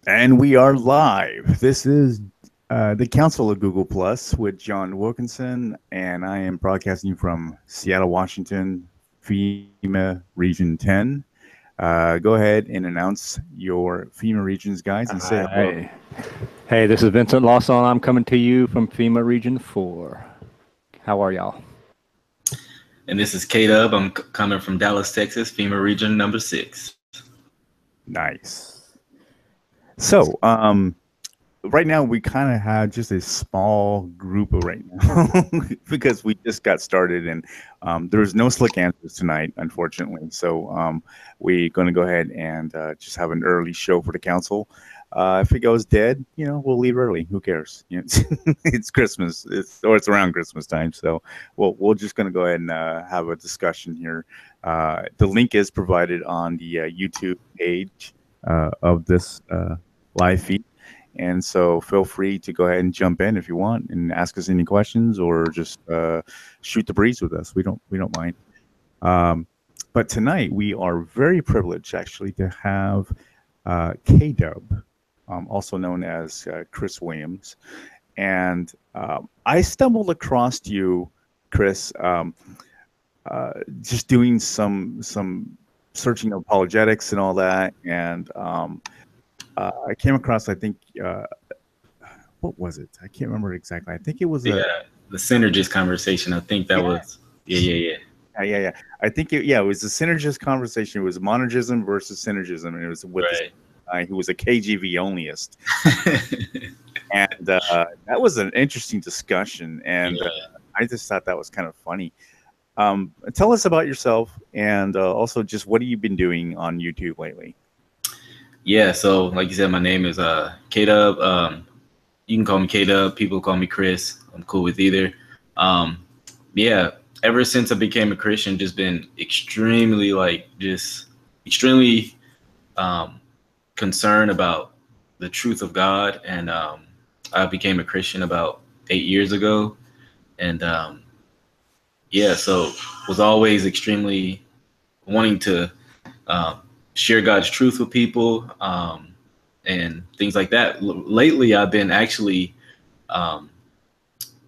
And we are live. This is the Council of Google Plus with John Wilkinson, and I am broadcasting from Seattle, Washington, FEMA Region 10. Go ahead and announce your FEMA regions, guys, and say hello. Hey. Hey, this is Vincent Lawson. I'm coming to you from FEMA Region 4. How are y'all? And this is K-Dub. I'm coming from Dallas, Texas, FEMA Region number 6. Nice. So, right now we kind of have just a small group right now because we just got started and there's no slick answers tonight, unfortunately. So we're going to go ahead and just have an early show for the council. If it goes dead, we'll leave early. Who cares? It's Christmas, it's around Christmas time, so we're just going to go ahead and have a discussion here. The link is provided on the YouTube page of this live feed. And so feel free to go ahead and jump in if you want and ask us any questions or just shoot the breeze with us. We don't mind. But tonight we are very privileged actually to have K-Dub, also known as Chris Williams. And I stumbled across you, Chris, just doing some searching of apologetics and all that. And I came across, I think, what was it? I can't remember exactly. I think it was the synergist conversation. I think that was, yeah. I think it was a synergist conversation. It was monergism versus synergism, and it was with this guy who was a KGV onlyist. And that was an interesting discussion, and I just thought that was kind of funny. Tell us about yourself, and also just what have you been doing on YouTube lately? Yeah, so like you said, my name is K-Dub. You can call me K-Dub. People call me Chris. I'm cool with either. Ever since I became a Christian, just been extremely concerned about the truth of God. And I became a Christian about 8 years ago. And so was always extremely wanting to share God's truth with people and things like that. Lately, I've been actually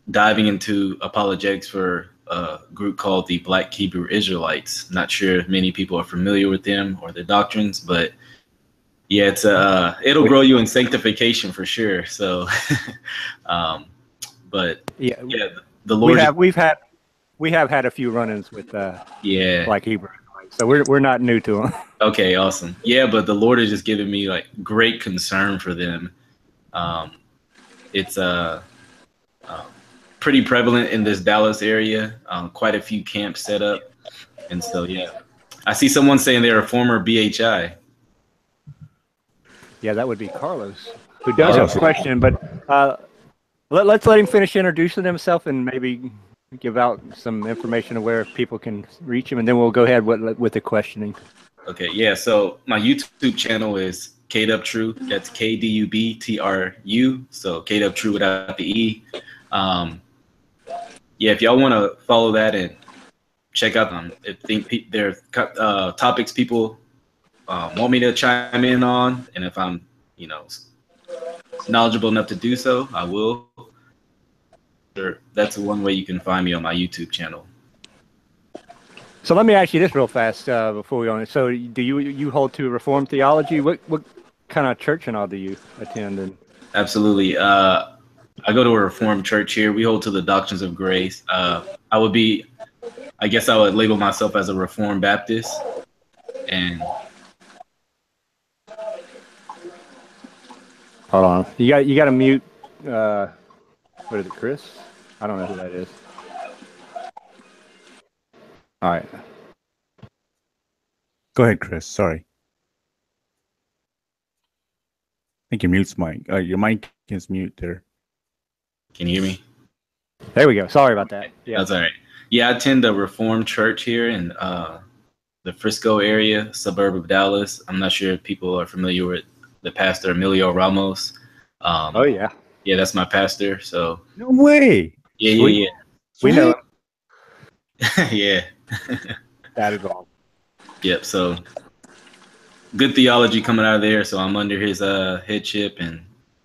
diving into apologetics for a group called the Black Hebrew Israelites. Not sure if many people are familiar with them or their doctrines, but yeah, it's it'll grow you in sanctification for sure. So, but the Lord. We have had a few run-ins with Black Hebrew. So we're not new to them. Okay, awesome. Yeah, but the Lord has just given me like great concern for them. It's pretty prevalent in this Dallas area. Quite a few camps set up, and so I see someone saying they're a former BHI. Yeah, that would be Carlos, who does have a question. But let's let him finish introducing himself and maybe give out some information of where people can reach him, and then we'll go ahead with the questioning. Okay, yeah. So my YouTube channel is K-Dub True. That's KDUBTRU. So K-Dub True without the E. If y'all want to follow that and check out them, I think there are topics people want me to chime in on, and if I'm knowledgeable enough to do so, I will. That's one way you can find me on my YouTube channel. So let me ask you this real fast before we go on. So do you hold to Reformed theology? What kind of church and all do you attend? And absolutely, I go to a Reformed church here. We hold to the doctrines of grace. I guess I would label myself as a Reformed Baptist. And hold on, you got to mute. What is it, Chris? I don't know who that is. All right. Go ahead, Chris. Sorry. I think your mute's mic. Your mic is mute there. Can you hear me? There we go. Sorry about that. Yeah, that's all right. Yeah, I attend a Reformed church here in the Frisco area, suburb of Dallas. I'm not sure if people are familiar with the pastor Emilio Ramos. Oh yeah. Yeah, that's my pastor. So no way. Yeah. We know. Yeah. That is all. Yep. So good theology coming out of there. So I'm under his headship and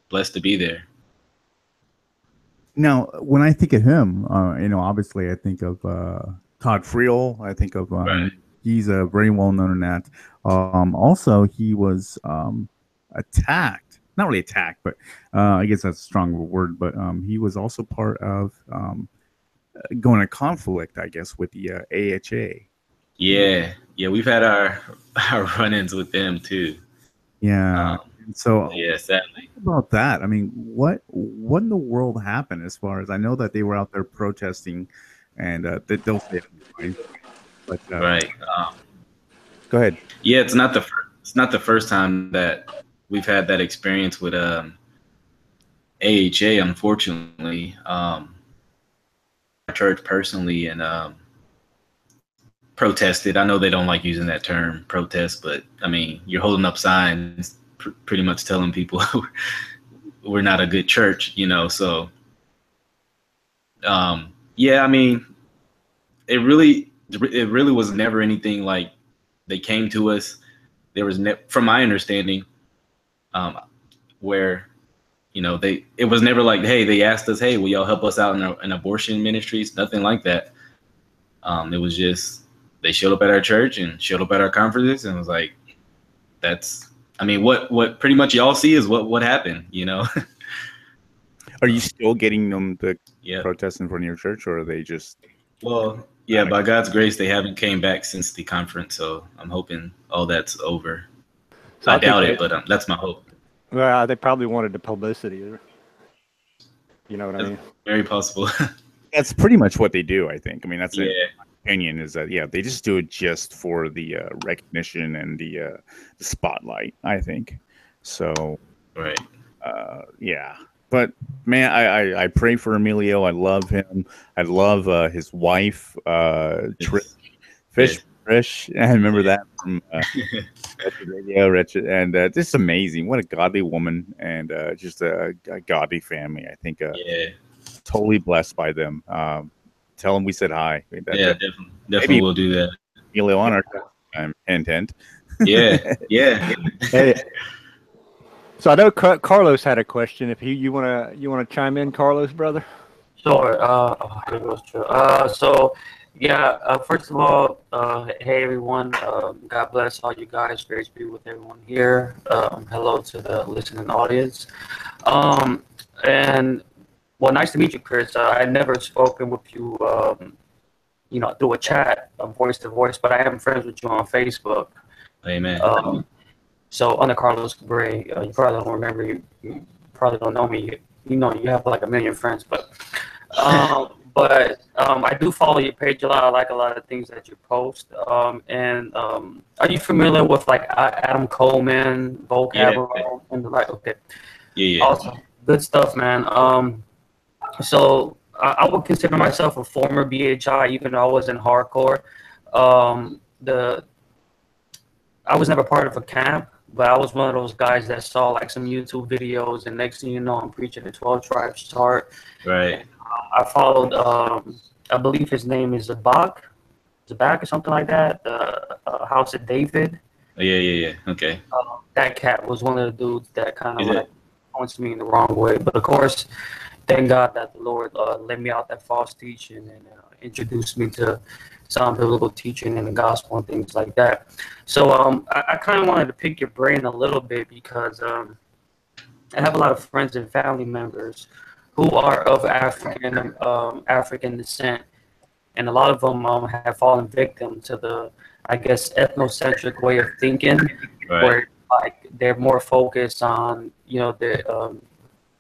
blessed to be there. Now, when I think of him, obviously I think of Todd Friel. I think of Right. he's very well known in that. Also, he was attacked. Not really attacked, but I guess that's a strong word. But he was also part of going to conflict, I guess, with the AHA. Yeah, we've had our run-ins with them too. Yeah. So yeah, sadly. About that, I mean, what in the world happened? As far as I know, that they were out there protesting, and they'll say it, but right. Go ahead. Yeah, it's not the first time that we've had that experience with AHA. Unfortunately, our church personally and protested. I know they don't like using that term, protest, but I mean, you're holding up signs, pretty much telling people we're not a good church, So, yeah, I mean, it really was never anything like they came to us. There was, from my understanding, where it was never like, hey, they asked us, hey, will y'all help us out in abortion ministries? Nothing like that. It was just they showed up at our church and showed up at our conferences and was like, what pretty much y'all see is what happened, Are you still getting them to protest in front of your church, or are they just? Well, yeah, by God's grace, they haven't came back since the conference, so I'm hoping all that's over. So I doubt it, but that's my hope. Well, they probably wanted the publicity. You know what I mean? Very possible. That's pretty much what they do, I think. I mean, that's my opinion, is that they just do it just for the recognition and the spotlight, I think. So right. Yeah. But man, I pray for Emilio. I love him. I love his wife, Trish. I remember that from Radio Wretched, and just amazing. What a godly woman, and just a godly family. I think totally blessed by them. Tell them we said hi. Definitely we'll do that. Emilio on our time. Hint. Yeah. Hey. So I know Carlos had a question. If you wanna chime in, Carlos, brother. Sure. So yeah. First of all, hey everyone. God bless all you guys. Grace be with everyone here. Hello to the listening audience. And well, nice to meet you, Chris. I had never spoken with you, through a chat, voice to voice, but I am friends with you on Facebook. Amen. So under Carlos Gray, you probably don't remember. You probably don't know me. You have like 1 million friends, but I do follow your page a lot. I like a lot of things that you post. Are you familiar with like Adam Coleman, vocabulary, and the like? Okay. Yeah. Awesome. Good stuff, man. So I would consider myself a former BHI, even though I wasn't hardcore. I was never part of a camp, but I was one of those guys that saw like some YouTube videos, and next thing you know, I'm preaching the 12 tribes chart. Right. I followed, I believe his name is Zabak or something like that. House of David. Yeah. Okay. That cat was one of the dudes that kind of like points me in the wrong way. But of course, thank God that the Lord led me out that false teaching and introduced me to some biblical teaching and the gospel and things like that. So I kind of wanted to pick your brain a little bit because I have a lot of friends and family members who are of African descent, and a lot of them have fallen victim to the, I guess, ethnocentric way of thinking, where like they're more focused on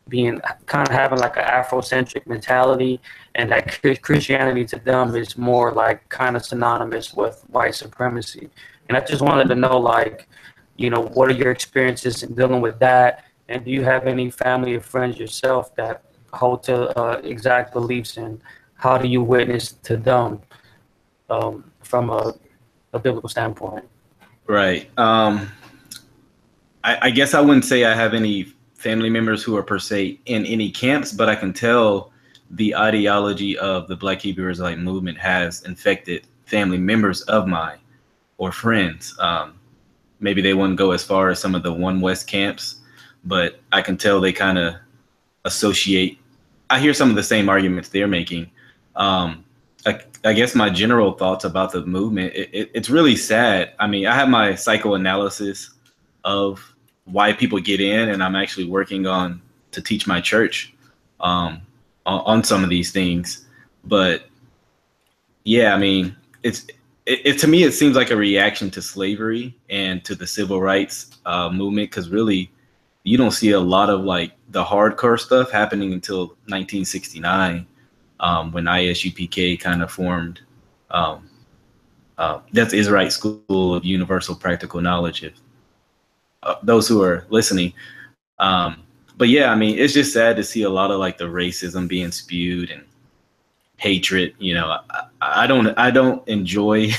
being kind of having like an Afrocentric mentality, and that Christianity to them is more like kind of synonymous with white supremacy. And I just wanted to know, like, what are your experiences in dealing with that? And do you have any family or friends yourself that hold to exact beliefs, and how do you witness to them from a biblical standpoint? Right. I guess I wouldn't say I have any family members who are per se in any camps, but I can tell the ideology of the Black Hebrew Israelite movement has infected family members of mine or friends. maybe they wouldn't go as far as some of the One West camps, but I can tell they kind of associate. I hear some of the same arguments they're making. I guess my general thoughts about the movement, it's really sad. I mean, I have my psychoanalysis of why people get in, and I'm actually working on to teach my church on some of these things. But yeah, I mean, it to me, it seems like a reaction to slavery and to the civil rights movement, because really, you don't see a lot of like the hardcore stuff happening until 1969, when ISUPK kind of formed. That's Israelite School of Universal Practical Knowledge, if those who are listening. But yeah, I mean, it's just sad to see a lot of like the racism being spewed and hatred. You know, I don't enjoy,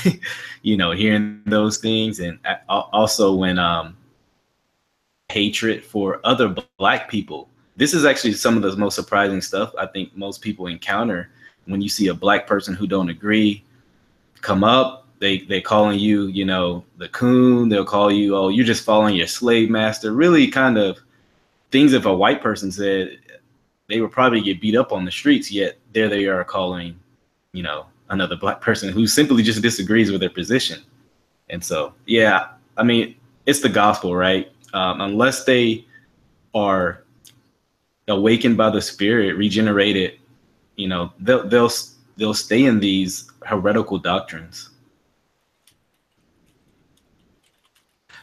you know, hearing those things. And also when hatred for other Black people. This is actually some of the most surprising stuff I think most people encounter when you see a Black person who don't agree come up. They calling you, you know, the coon. They'll call you, oh, you're just following your slave master. Really kind of things if a white person said, they would probably get beat up on the streets, yet there they are calling, you know, another Black person who simply just disagrees with their position. And so, yeah, I mean, it's the gospel, right? Unless they are awakened by the Spirit, regenerated, you know, they'll stay in these heretical doctrines.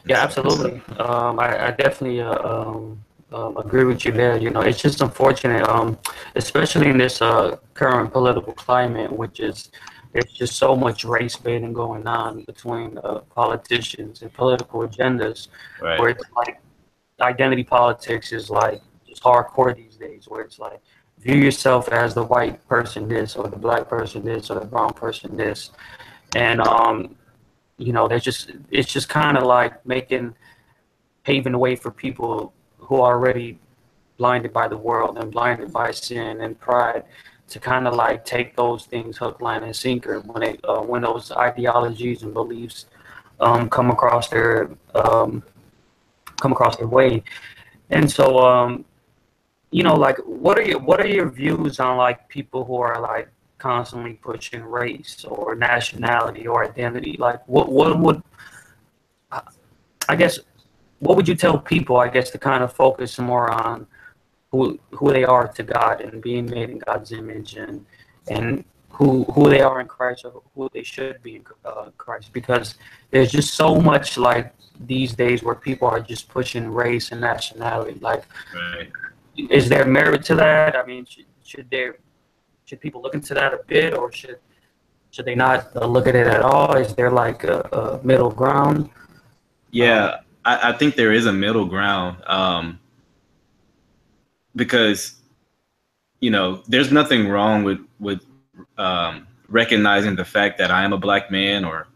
Yeah, absolutely. I definitely agree with you there. You know, it's just unfortunate, especially in this current political climate, which is there's just so much race baiting going on between politicians and political agendas, Right. where it's like identity politics is like just hardcore these days, where it's like view yourself as the white person this, or the Black person this, or the brown person this, and you know, it's just kind of like paving the way for people who are already blinded by the world and blinded by sin and pride to kind of like take those things hook, line, and sinker when those ideologies and beliefs come across their way. And so you know, like what are your views on like people who are like constantly pushing race or nationality or identity? Like what would, I guess, what would you tell people, I guess, to kind of focus more on who they are to God and being made in God's image, and who they are in Christ, or who they should be in Christ? Because there's just so much like these days where people are just pushing race and nationality. Like, Right. Is there merit to that? I mean, should people look into that a bit, or should they not look at it at all? Is there like a middle ground? Yeah, I think there is a middle ground, because, you know, there's nothing wrong with recognizing the fact that I am a Black man, or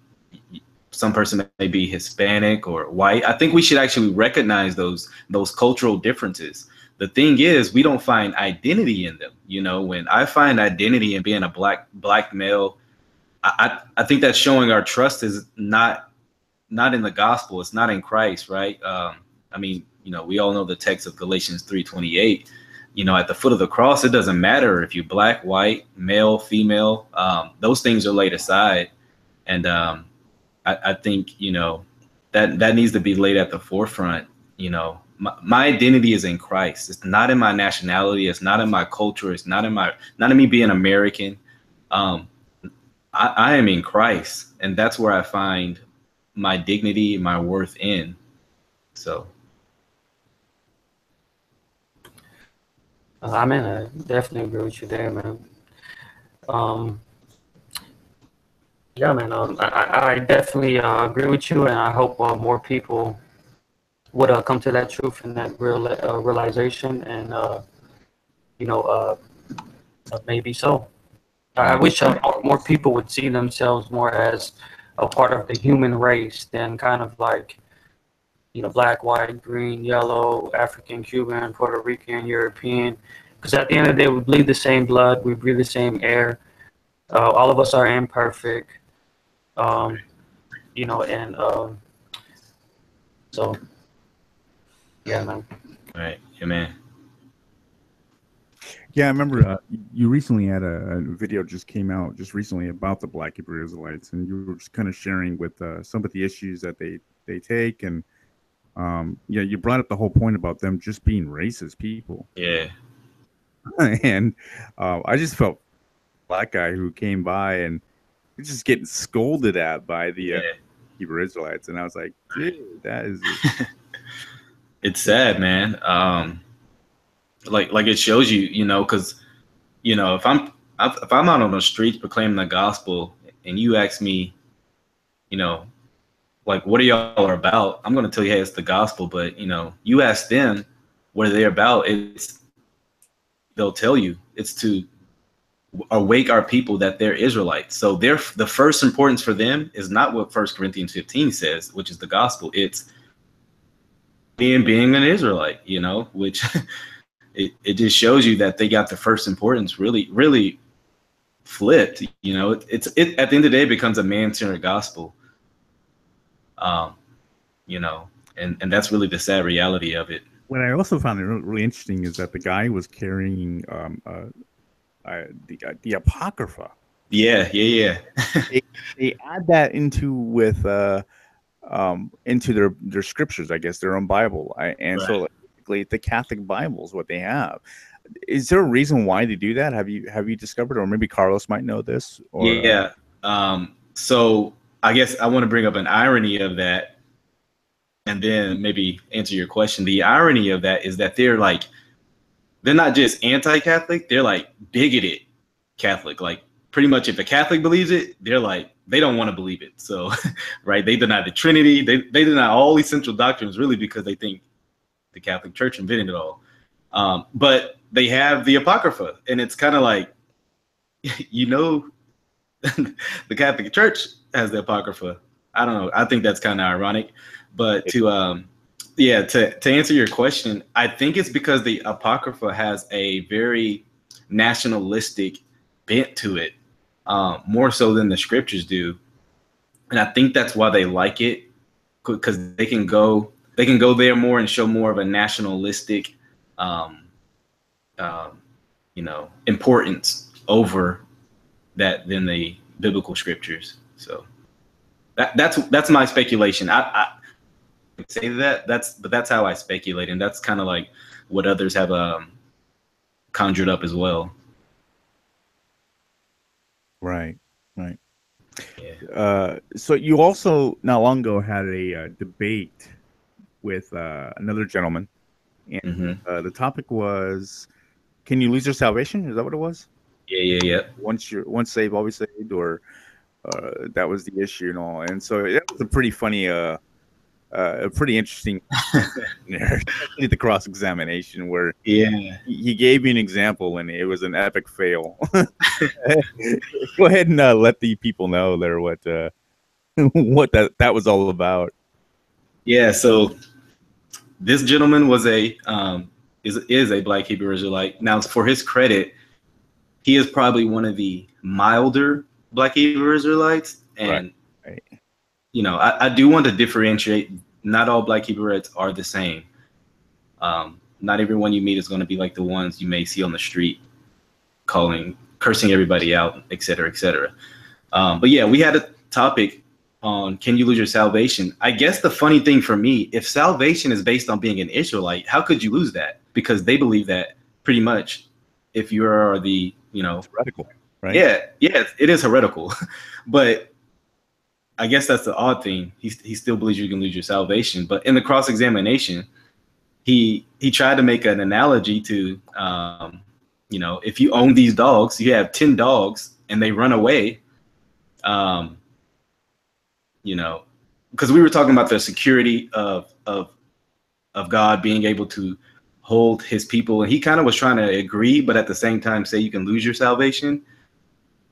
some person may be Hispanic or white. I think we should actually recognize those cultural differences. The thing is, we don't find identity in them. You know, when I find identity in being a black male, I think that's showing our trust is not in the gospel. It's not in Christ, right? I mean, you know, we all know the text of Galatians 3:28. You know, at the foot of the cross, it doesn't matter if you're Black, white, male, female. Those things are laid aside, and I think, you know, that needs to be laid at the forefront. You know, my identity is in Christ. It's not in my nationality. It's not in my culture. It's not in me being American. I am in Christ, and that's where I find my dignity, my worth in. So. I mean, I definitely agree with you there, man. Yeah, man. I definitely agree with you, and I hope more people would come to that truth and that realization, and you know, maybe so. I wish more people would see themselves more as a part of the human race than kind of like, you know, Black, white, green, yellow, African, Cuban, Puerto Rican, European. Because at the end of the day, we bleed the same blood, we breathe the same air. All of us are imperfect, you know, and So, yeah, man. Right. Yeah, man. Yeah, I remember you recently had a video just came out just recently about the Black Hebrew Israelites, and you were just kind of sharing with some of the issues that they take, and yeah, you brought up the whole point about them just being racist people. Yeah. And I just felt black guy who came by and he's just getting scolded at by the Hebrew Israelites, and I was like, dude, that is it's sad, man. Like it shows you, you know, because you know, if I'm out on the streets proclaiming the gospel, and you ask me, you know, like, what are y'all about? I'm going to tell you, hey, it's the gospel. But you know, you ask them what are they about? They'll tell you it's to awake our people that they're Israelites. So the first importance for them is not what 1 Corinthians 15 says, which is the gospel. It's being an Israelite, you know, which it just shows you that they got the first importance really flipped. You know, it at the end of the day, it becomes a man-centered gospel. You know, and that's really the sad reality of it. What I also found really interesting is that the guy was carrying the Apocrypha. Yeah. They add that into their scriptures, I guess, their own Bible, and right. So basically, the Catholic Bible is what they have. Is there a reason why they do that? Have you discovered, or maybe Carlos might know this? Or, yeah. So I guess I want to bring up an irony of that, and then maybe answer your question. The irony of that is that they're not just anti-Catholic, they're like bigoted Catholic. Like pretty much if a Catholic believes it, they're like, they don't want to believe it. So, right, they deny the Trinity. They deny all these central doctrines really because they think the Catholic Church invented it all. But they have the Apocrypha, and it's kind of like, you know, the Catholic Church has the Apocrypha. I don't know. I think that's kind of ironic. But to answer your question, I think it's because the Apocrypha has a very nationalistic bent to it, more so than the scriptures do. And I think that's why they like it, because they can go there more and show more of a nationalistic, you know, importance over that than the biblical scriptures. So that's my speculation. I say that's how I speculate, and that's kind of like what others have conjured up as well. Right. Yeah. So you also not long ago had a debate with another gentleman, and the topic was, can you lose your salvation? Is that what it was? Yeah. Once saved, always saved, or that was the issue and all. And so that was a pretty funny, a pretty interesting, especially the cross-examination where he gave me an example and it was an epic fail. Go ahead and let the people know there what that was all about. Yeah. So this gentleman was is a Black Hebrew Israelite. Now, for his credit, he is probably one of the milder Black Hebrew Israelites, and right. You know, I do want to differentiate. Not all Black Hebrewites are the same. Not everyone you meet is going to be like the ones you may see on the street, cursing everybody out, et cetera, et cetera. But yeah, we had a topic on, can you lose your salvation? I guess the funny thing for me, if salvation is based on being an Israelite, how could you lose that? Because they believe that pretty much if you are the, you know, it's heretical, right? Yeah, it is heretical. But I guess that's the odd thing. He still believes you can lose your salvation. But in the cross-examination, he tried to make an analogy to, you know, if you own these dogs, you have 10 dogs and they run away, you know, because we were talking about the security of God being able to hold his people. And he kind of was trying to agree, but at the same time say you can lose your salvation.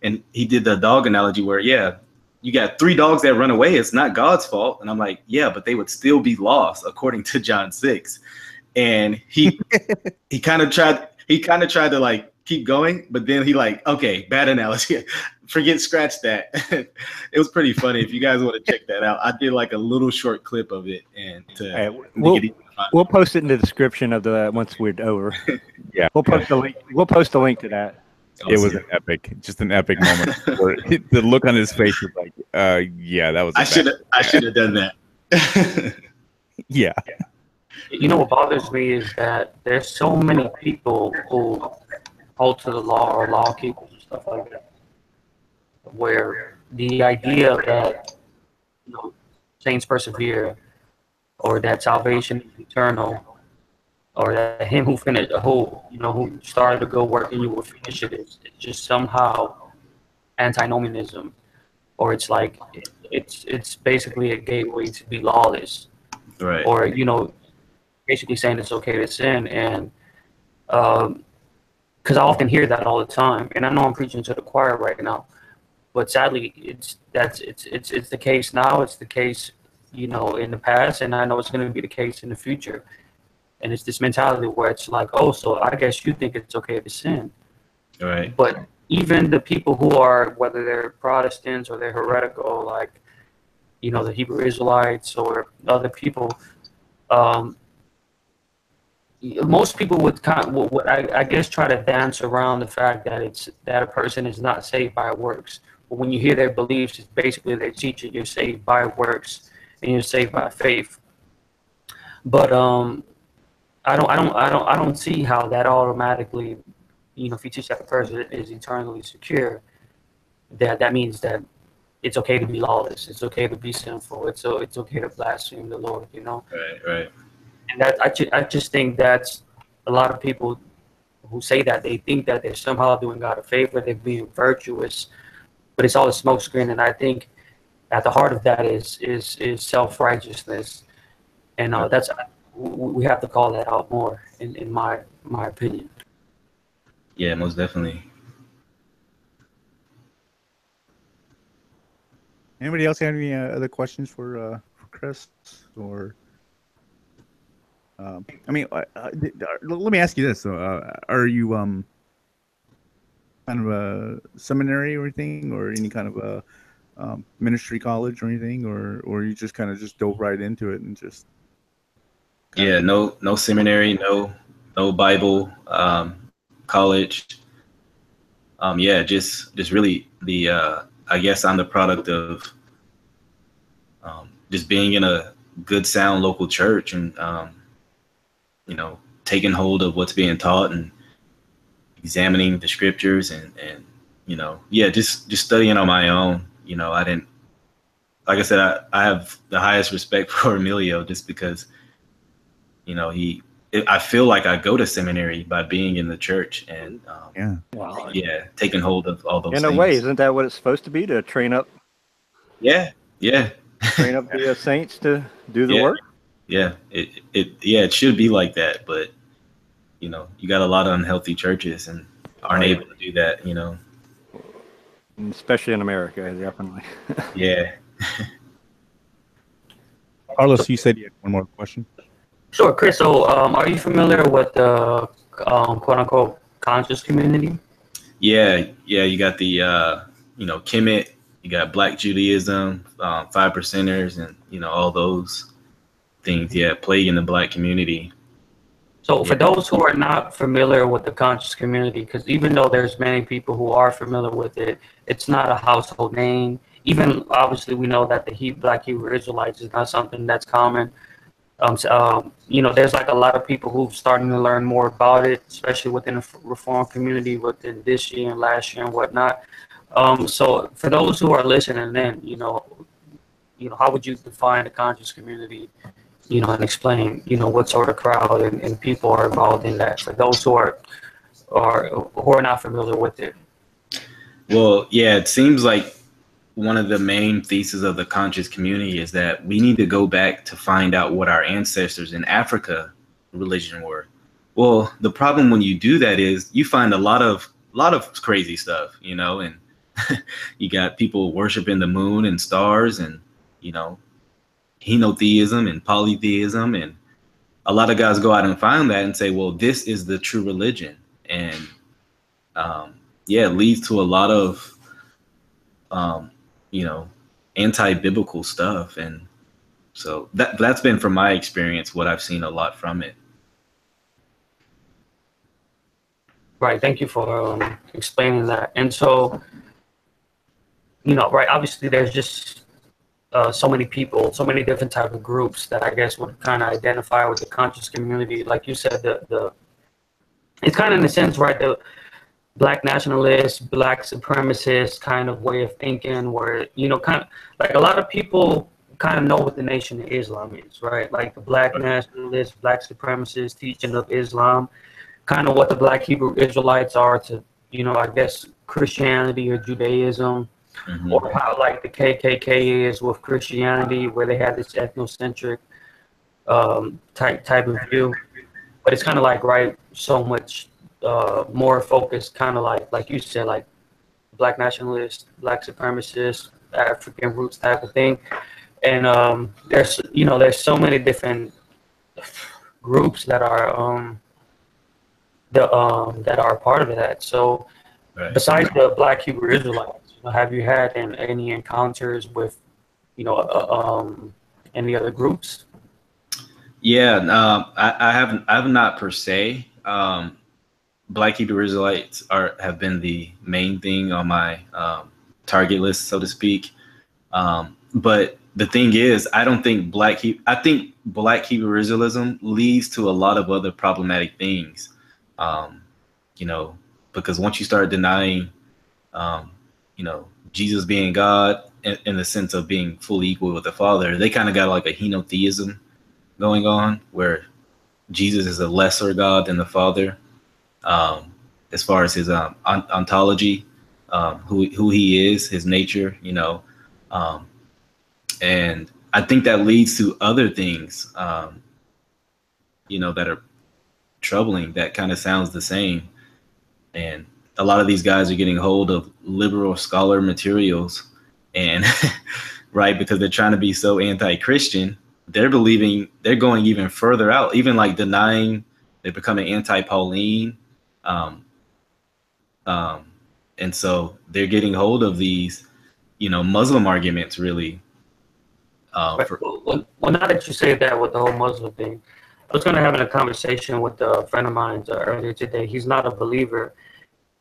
And he did the dog analogy where, yeah, you got 3 dogs that run away. It's not God's fault. And I'm like, yeah, but they would still be lost according to John 6. And he kind of tried to like keep going. But then he like, okay, bad analogy. Scratch that. It was pretty funny. If you guys want to check that out, I did like a little short clip of it, and we'll post it in the description of the once we're over. Yeah, we'll post a link. We'll post a link to that. It was an epic, just an epic moment. Where the look on his face was like, yeah, that was. I should have done that. Yeah. You know what bothers me is that there's so many people who hold to the law or law keepers and stuff like that, where the idea that saints persevere, or that salvation is eternal, or that him who finished, who started a good work and you will finish it, it's just somehow antinomianism, or it's like it's basically a gateway to be lawless, right? Or basically saying it's okay to sin, and because I often hear that all the time, and I know I'm preaching to the choir right now, but sadly it's the case now. It's the case in the past, and I know it's going to be the case in the future. And it's this mentality where it's like, oh, so I guess you think it's okay to sin. Right. But even the people who are, whether they're Protestants or they're heretical, like, the Hebrew Israelites or other people, most people would I guess try to dance around the fact that a person is not saved by works. But when you hear their beliefs, it's basically they're teaching you're saved by works and you're saved by faith. But I don't see how that automatically, if you teach that the person is eternally secure, that means that it's okay to be lawless, it's okay to be sinful, it's okay to blaspheme the Lord, Right. And that I just think that's a lot of people who say that they think that they're somehow doing God a favor, they're being virtuous, but it's all a smokescreen. And I think at the heart of that is self-righteousness, and that's. We have to call that out more, in my opinion. Yeah, most definitely. Anybody else have any other questions for Chris? Or, let me ask you this: are you kind of a seminary or anything, or any kind of a ministry college or anything, or you just kind of just dove right into it and just? Yeah, no seminary, no Bible, college. Yeah, just really I guess I'm the product of just being in a good, sound local church, and taking hold of what's being taught and examining the scriptures, and just studying on my own. I didn't, like I said, I have the highest respect for Emilio, just because I feel like I go to seminary by being in the church, and taking hold of all those things. In a way, isn't that what it's supposed to be, to train up? Yeah. Train up the saints to do the work. Yeah, it should be like that, but you got a lot of unhealthy churches and aren't able to do that. Especially in America, definitely. Yeah. Carlos, you said you had one more question. Sure, Chris. So, are you familiar with the quote-unquote conscious community? Yeah. You got the Kemet, you got Black Judaism, 5%ers, and all those things. Yeah, plaguing the Black community. So, for those who are not familiar with the conscious community, because even though there's many people who are familiar with it, it's not a household name. Even obviously, we know that the Black Hebrew Israelites is not something that's common. There's like a lot of people who've starting to learn more about it, especially within the Reform community within this year and last year and whatnot. So for those who are listening in, how would you define the conscious community, and explain, what sort of crowd and people are involved in that, for those who are not familiar with it? Well, yeah, it seems like one of the main theses of the conscious community is that we need to go back to find out what our ancestors in Africa religion were. Well, the problem when you do that is you find a lot of crazy stuff, and you got people worshiping the moon and stars, and henotheism and polytheism, and a lot of guys go out and find that and say, well, this is the true religion. And yeah, it leads to a lot of, you know, anti-biblical stuff. And so that's been, from my experience, what I've seen a lot from it. Right. Thank you for explaining that. And so, you know, right, obviously there's just so many people, so many different type of groups that I guess would kind of identify with the conscious community. Like you said, it's kind of in a sense, right, the black nationalist, black supremacist kind of way of thinking where, you know, kind of like a lot of people kind of know what the Nation of Islam is, right? Like the black nationalist, black supremacist teaching of Islam, kind of what the black Hebrew Israelites are to, you know, I guess Christianity or Judaism, or how like the KKK is with Christianity, where they have this ethnocentric type of view. But it's kind of like, right, so much more focused, kind of like you said, like black nationalist, black supremacist, African roots type of thing. And there's, you know, there's so many different groups that are that are part of that. So besides the black Hebrew Israelites, you know, have you had any encounters with, you know, any other groups? Yeah, I have not per se. Black Hebrew Israelites have been the main thing on my target list, so to speak. But the thing is, I think Black Hebrew Israelism leads to a lot of other problematic things. You know, because once you start denying, you know, Jesus being God in the sense of being fully equal with the Father, they kind of got like a henotheism going on, where Jesus is a lesser God than the Father, as far as his ontology, who he is, his nature, you know, and I think that leads to other things, you know, that are troubling. That kind of sounds the same, and a lot of these guys are getting hold of liberal scholar materials, and right, because they're trying to be so anti-Christian. They're going even further out, even like denying, they're becoming anti-Pauline. And so they're getting hold of these, you know, Muslim arguments, really. Well, now that you say that with the whole Muslim thing, I was going to have a conversation with a friend of mine earlier today. He's not a believer.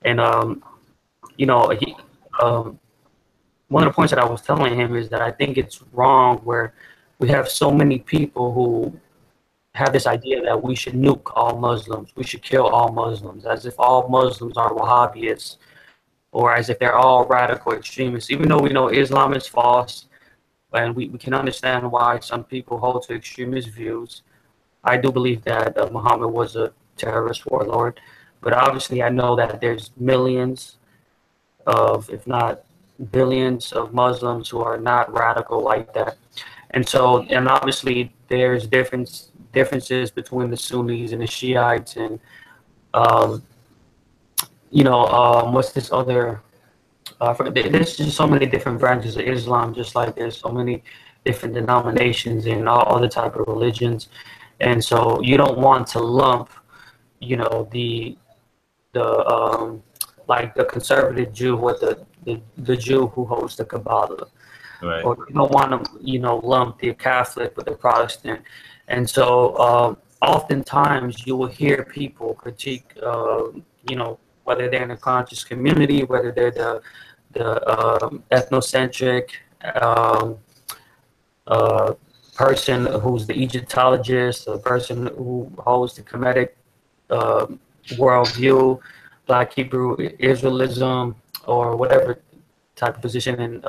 And, you know, one of the points that I was telling him is that I think it's wrong where we have so many people who have this idea that we should nuke all Muslims, we should kill all Muslims, as if all Muslims are Wahhabis, or as if they're all radical extremists, even though we know Islam is false, and we can understand why some people hold to extremist views. I do believe that Muhammad was a terrorist warlord, but obviously I know that there's millions of, if not billions of Muslims who are not radical like that. And so, and obviously there's differences between the Sunnis and the Shiites, and you know, what's this other, there's just so many different branches of Islam, just like there's so many different denominations and all other type of religions. And so you don't want to lump, you know, the like the conservative Jew with the Jew who holds the Kabbalah. Right. Or you don't want to, you know, lump the Catholic with the Protestant. And so oftentimes you will hear people critique, you know, whether they're in a conscious community, whether they're the ethnocentric person who's the Egyptologist, the person who holds the Kemetic worldview, Black Hebrew Israelism, or whatever type of position in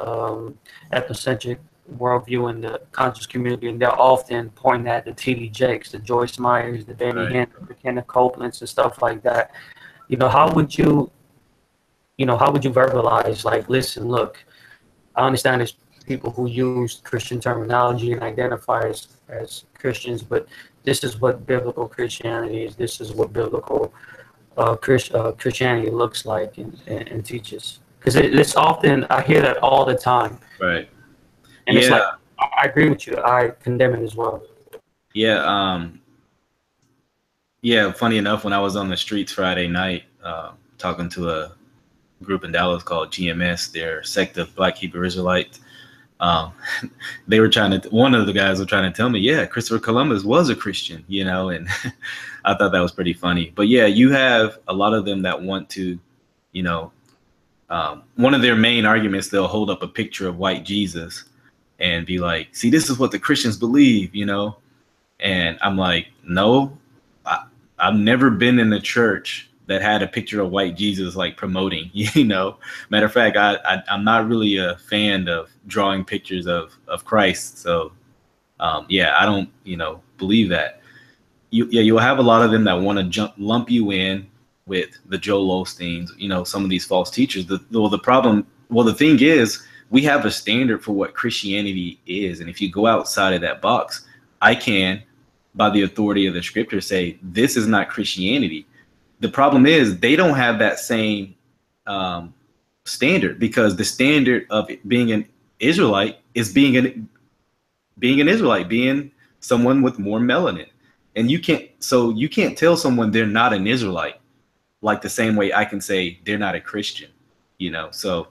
ethnocentric worldview in the conscious community, and they're often pointing at the T.D. Jakes, the Joyce Meyers, the Benny Hinn, the Kenneth Copelands, and stuff like that. You know, how would you verbalize, like, listen, look, I understand there's people who use Christian terminology and identify as Christians, but this is what biblical Christianity is. This is what biblical Christianity looks like and teaches. Because it's often, I hear that all the time. Right. And it's like, I agree with you. I condemn it as well. Yeah. Yeah. Funny enough, when I was on the streets Friday night, talking to a group in Dallas called GMS, their sect of Black Hebrew Israelites. They were one of the guys was trying to tell me, yeah, Christopher Columbus was a Christian, you know, and I thought that was pretty funny. But yeah, you have a lot of them that want to, you know, one of their main arguments, they'll hold up a picture of white Jesus and be like, see, this is what the Christians believe, you know? And I'm like, no, I've never been in a church that had a picture of white Jesus like promoting, you know. Matter of fact, I'm not really a fan of drawing pictures of Christ. So yeah, I don't, you know, believe that. You'll have a lot of them that want to lump you in with the Joel Osteens, you know, some of these false teachers. The thing is, we have a standard for what Christianity is. And if you go outside of that box, I can, by the authority of the scripture, say this is not Christianity. The problem is they don't have that same standard, because the standard of being an Israelite is being an Israelite, being someone with more melanin. And you can't tell someone they're not an Israelite like the same way I can say they're not a Christian, you know. So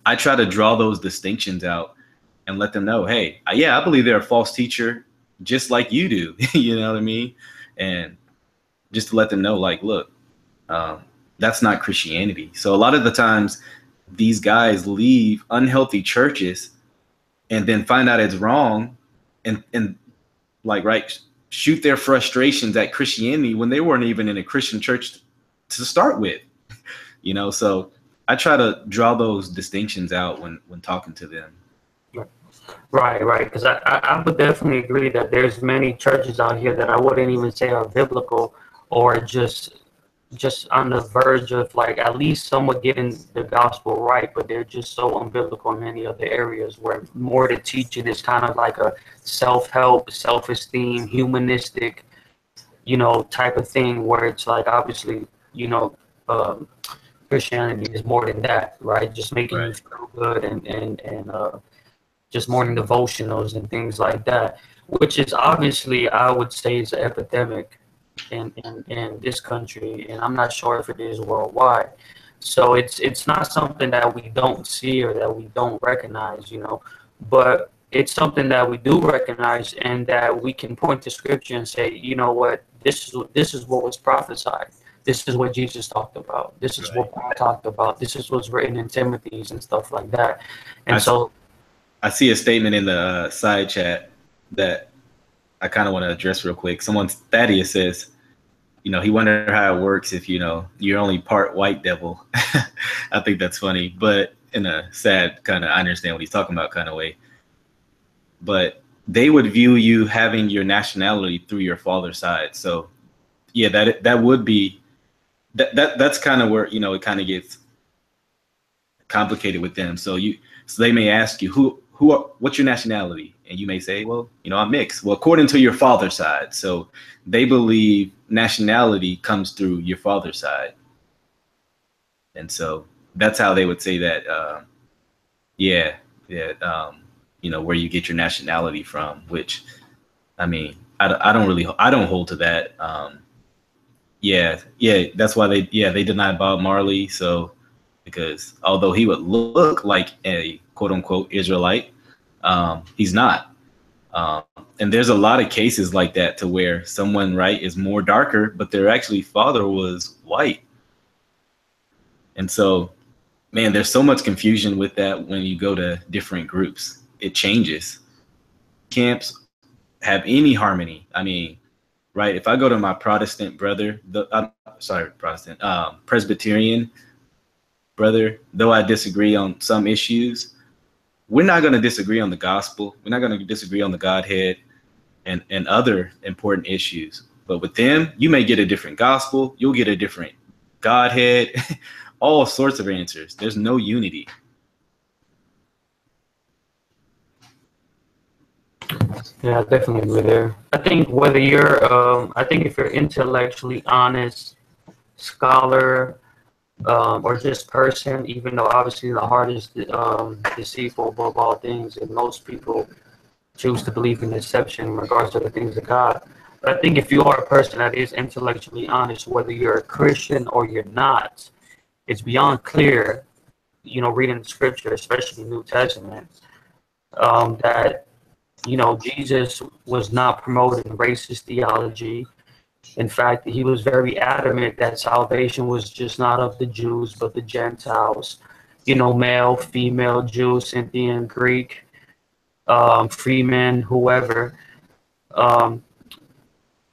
I try to draw those distinctions out and let them know, hey, yeah, I believe they're a false teacher just like you do, you know what I mean? And just to let them know, like, look, that's not Christianity. So a lot of the times these guys leave unhealthy churches and then find out it's wrong and like, right, shoot their frustrations at Christianity when they weren't even in a Christian church to start with, you know. So I try to draw those distinctions out when talking to them. Right, because I would definitely agree that there's many churches out here that I wouldn't even say are biblical, or just on the verge of, like, at least somewhat getting the gospel right, but they're just so unbiblical in many other areas, where more the teaching is kind of like a self-help, self-esteem, humanistic, you know, type of thing, where it's like, obviously, you know, Christianity is more than that, right? Just making you feel good and just morning devotionals and things like that, which is obviously, I would say, is an epidemic in this country, and I'm not sure if it is worldwide. So it's not something that we don't see or that we don't recognize, you know, but it's something that we do recognize, and that we can point to scripture and say, you know what, this is what was prophesied. This is what Jesus talked about. This is what Paul talked about. This is what's written in Timothy's and stuff like that. And I see a statement in the side chat that I kind of want to address real quick. Thaddeus says, you know, he wondered how it works if, you know, you're only part white devil. I think that's funny, but in a sad kind of, I understand what he's talking about kind of way. But they would view you having your nationality through your father's side. So yeah, that would be, that's kind of where, you know, it kind of gets complicated with them. So they may ask you, what's your nationality? And you may say, well, you know, I'm mixed. Well, according to your father's side. So they believe nationality comes through your father's side. And so that's how they would say that, you know, where you get your nationality from, which, I mean, I don't hold to that. That's why they denied Bob Marley. So, because although he would look like a quote unquote Israelite, he's not. And there's a lot of cases like that, to where someone, right, is more darker, but their actually father was white. And so, man, there's so much confusion with that when you go to different groups. It changes. Camps have any harmony. I mean, right, if I go to my Protestant brother, Presbyterian brother, though I disagree on some issues, we're not going to disagree on the gospel. We're not going to disagree on the Godhead and other important issues. But with them, you may get a different gospel. You'll get a different Godhead, all sorts of answers. There's no unity. Yeah, definitely agree there. I think whether you're, I think if you're intellectually honest, scholar, or just person, even though obviously the heart is deceitful above all things, and most people choose to believe in deception in regards to the things of God. But I think if you are a person that is intellectually honest, whether you're a Christian or you're not, it's beyond clear, you know, reading the scripture, especially New Testament, that, you know, Jesus was not promoting racist theology. In fact, he was very adamant that salvation was just not of the Jews, but the Gentiles, you know, male, female, Jew, Scythian, Greek, freeman, whoever. And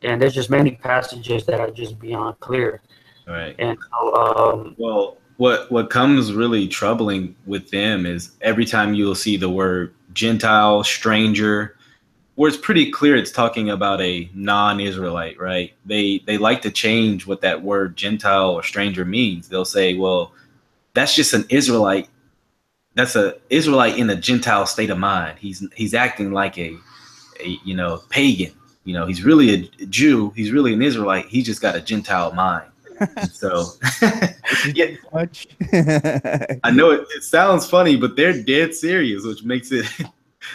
there's just many passages that are just beyond clear. Right. And so, well, what comes really troubling with them is every time you'll see the word Gentile, stranger, where it's pretty clear it's talking about a non-Israelite, right? They like to change what that word Gentile or stranger means. They'll say, well, that's just an Israelite. That's a Israelite in a Gentile state of mind. He's acting like a you know, pagan. You know, he's really a Jew. He's really an Israelite. He just got a Gentile mind. And so, yeah, I know it sounds funny, but they're dead serious, which makes it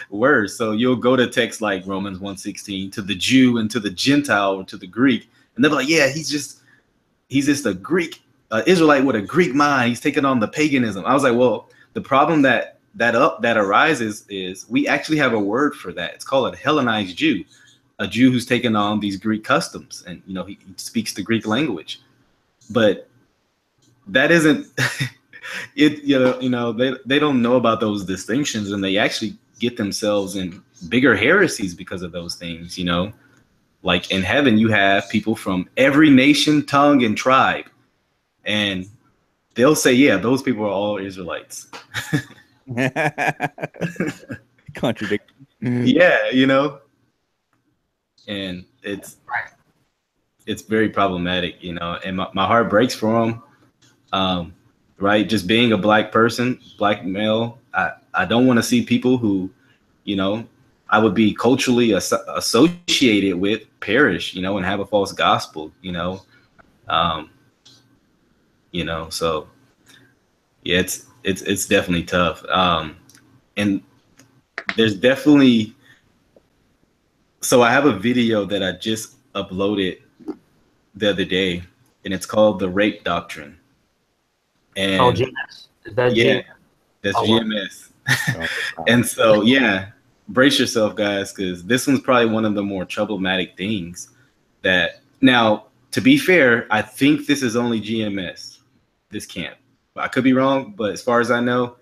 worse. So you'll go to texts like Romans 1:16 to the Jew and to the Gentile or to the Greek, and they're like, yeah, he's just a Greek Israelite with a Greek mind. He's taking on the paganism. I was like, well, the problem that arises is we actually have a word for that. It's called a Hellenized Jew, a Jew who's taken on these Greek customs, and you know he speaks the Greek language. But that isn't it. You know they don't know about those distinctions, and they actually get themselves in bigger heresies because of those things. You know, like in heaven, you have people from every nation, tongue, and tribe, and they'll say, yeah, those people are all Israelites. Contradiction. Yeah, you know, and it's very problematic, you know, and my heart breaks for them. Right, just being a black person, black male, I don't want to see people who, you know, I would be culturally associated with perish, you know, and have a false gospel, you know. You know, so yeah, it's definitely tough. And there's definitely, so I have a video that I just uploaded the other day, and it's called The Rape Doctrine. And GMS. Is that yeah, GMS? that's GMS. And so, yeah, brace yourself, guys, because this one's probably one of the more problematic things that, now, to be fair, I think this is only GMS, this camp. I could be wrong, but as far as I know,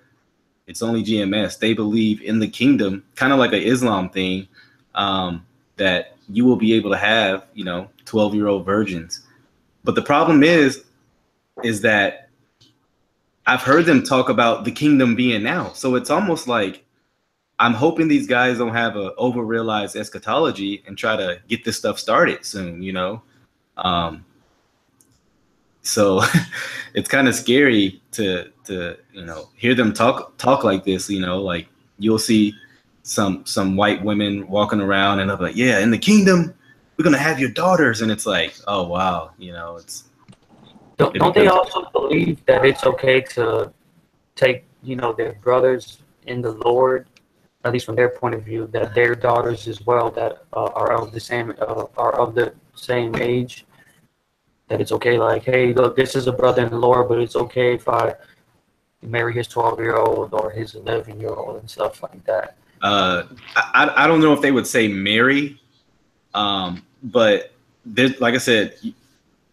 it's only GMS. They believe in the kingdom, kind of like an Islam thing, that you will be able to have, you know, 12-year-old virgins. But the problem is that I've heard them talk about the kingdom being now. So it's almost like I'm hoping these guys don't have a over-realized eschatology and try to get this stuff started soon, you know? So it's kind of scary to you know, hear them talk like this, you know, like you'll see some white women walking around and they're like, yeah, in the kingdom, we're going to have your daughters. And it's like, oh, wow. You know, it's. Don't they also believe that it's okay to take, you know, their brothers in the Lord, at least from their point of view, that their daughters as well that are of the same age, that it's okay, like, hey, look, this is a brother in the Lord, but it's okay if I marry his 12-year-old or his 11-year-old and stuff like that. I don't know if they would say marry, but there's, like I said,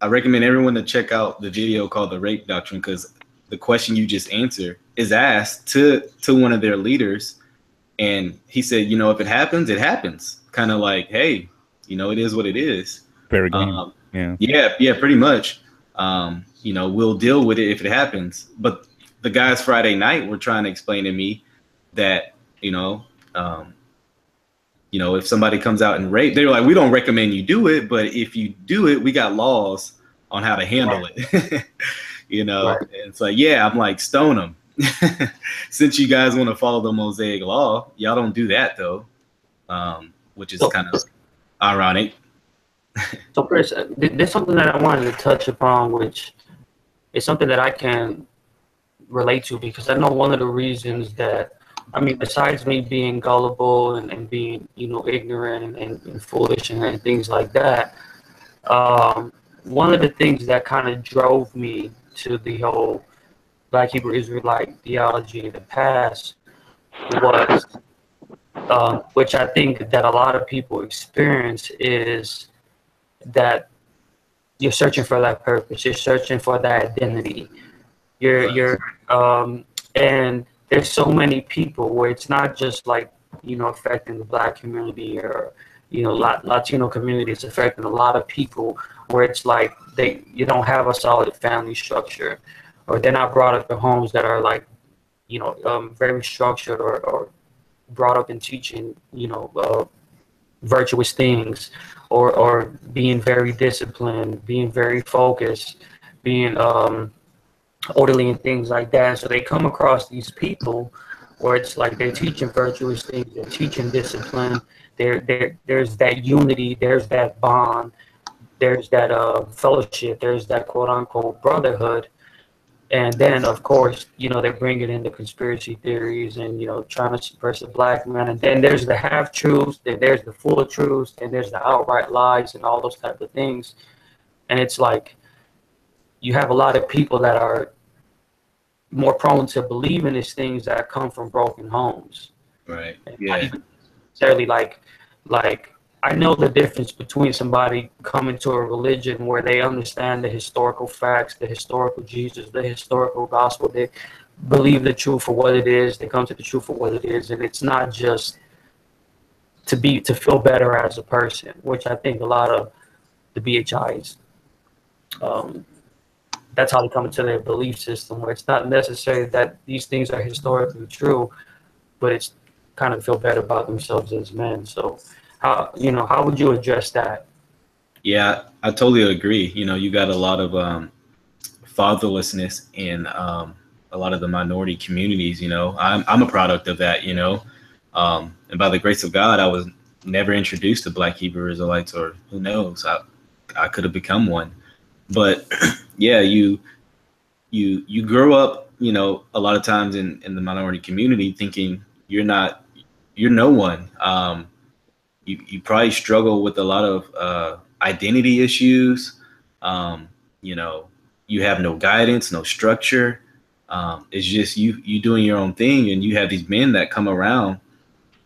I recommend everyone to check out the video called The Rape Doctrine, because the question you just answered is asked to one of their leaders. And he said, you know, if it happens, it happens. Kind of like, hey, you know, it is what it is. Fair game. Yeah, pretty much. You know, we'll deal with it if it happens. But the guys Friday night were trying to explain to me that, you know, if somebody comes out and rape, they're like, we don't recommend you do it, but if you do it, we got laws on how to handle it. You know, and it's like, yeah, I'm like, stone them. Since you guys want to follow the Mosaic law, y'all don't do that though, which is kind of ironic. So, Chris, there's something that I wanted to touch upon, which is something that I can relate to, because I know one of the reasons that I mean, besides me being gullible and being, you know, ignorant and foolish and things like that, one of the things that kind of drove me to the whole Black Hebrew Israelite theology in the past was, which I think that a lot of people experience, is that you're searching for that purpose, you're searching for that identity. And there's so many people where it's not just like, you know, affecting the Black community or, you know, Latino community. It's affecting a lot of people where it's like you don't have a solid family structure, or they're not brought up in homes that are like, you know, very structured or brought up in teaching, you know, virtuous things, or being very disciplined, being very focused, being orderly and things like that. So they come across these people where it's like they're teaching virtuous things, they're teaching discipline. There's that unity, there's that bond, there's that fellowship, there's that quote unquote brotherhood. And then, of course, you know, they bring it into conspiracy theories and, you know, trying to suppress the Black man. And then there's the half truths, then there's the full truths, and there's the outright lies and all those type of things. And it's like you have a lot of people that are more prone to believe in these things that come from broken homes. Right. And Yeah. necessarily like I know the difference between somebody coming to a religion where they understand the historical facts, the historical Jesus, the historical gospel. They believe the truth for what it is. They come to the truth for what it is, and it's not just to feel better as a person, which I think a lot of the BHIs, that's how they come into their belief system, where it's not necessarily that these things are historically true, but it's kind of feel better about themselves as men. So how would you address that? Yeah, I totally agree. You know, you got a lot of fatherlessness in a lot of the minority communities. You know, I'm a product of that. You know, and by the grace of God, I was never introduced to Black Hebrew Israelites, or who knows, I could have become one. But yeah, you grow up, you know, a lot of times in the minority community thinking you're no one. You probably struggle with a lot of identity issues. You know, you have no guidance, no structure. It's just you doing your own thing, and you have these men that come around,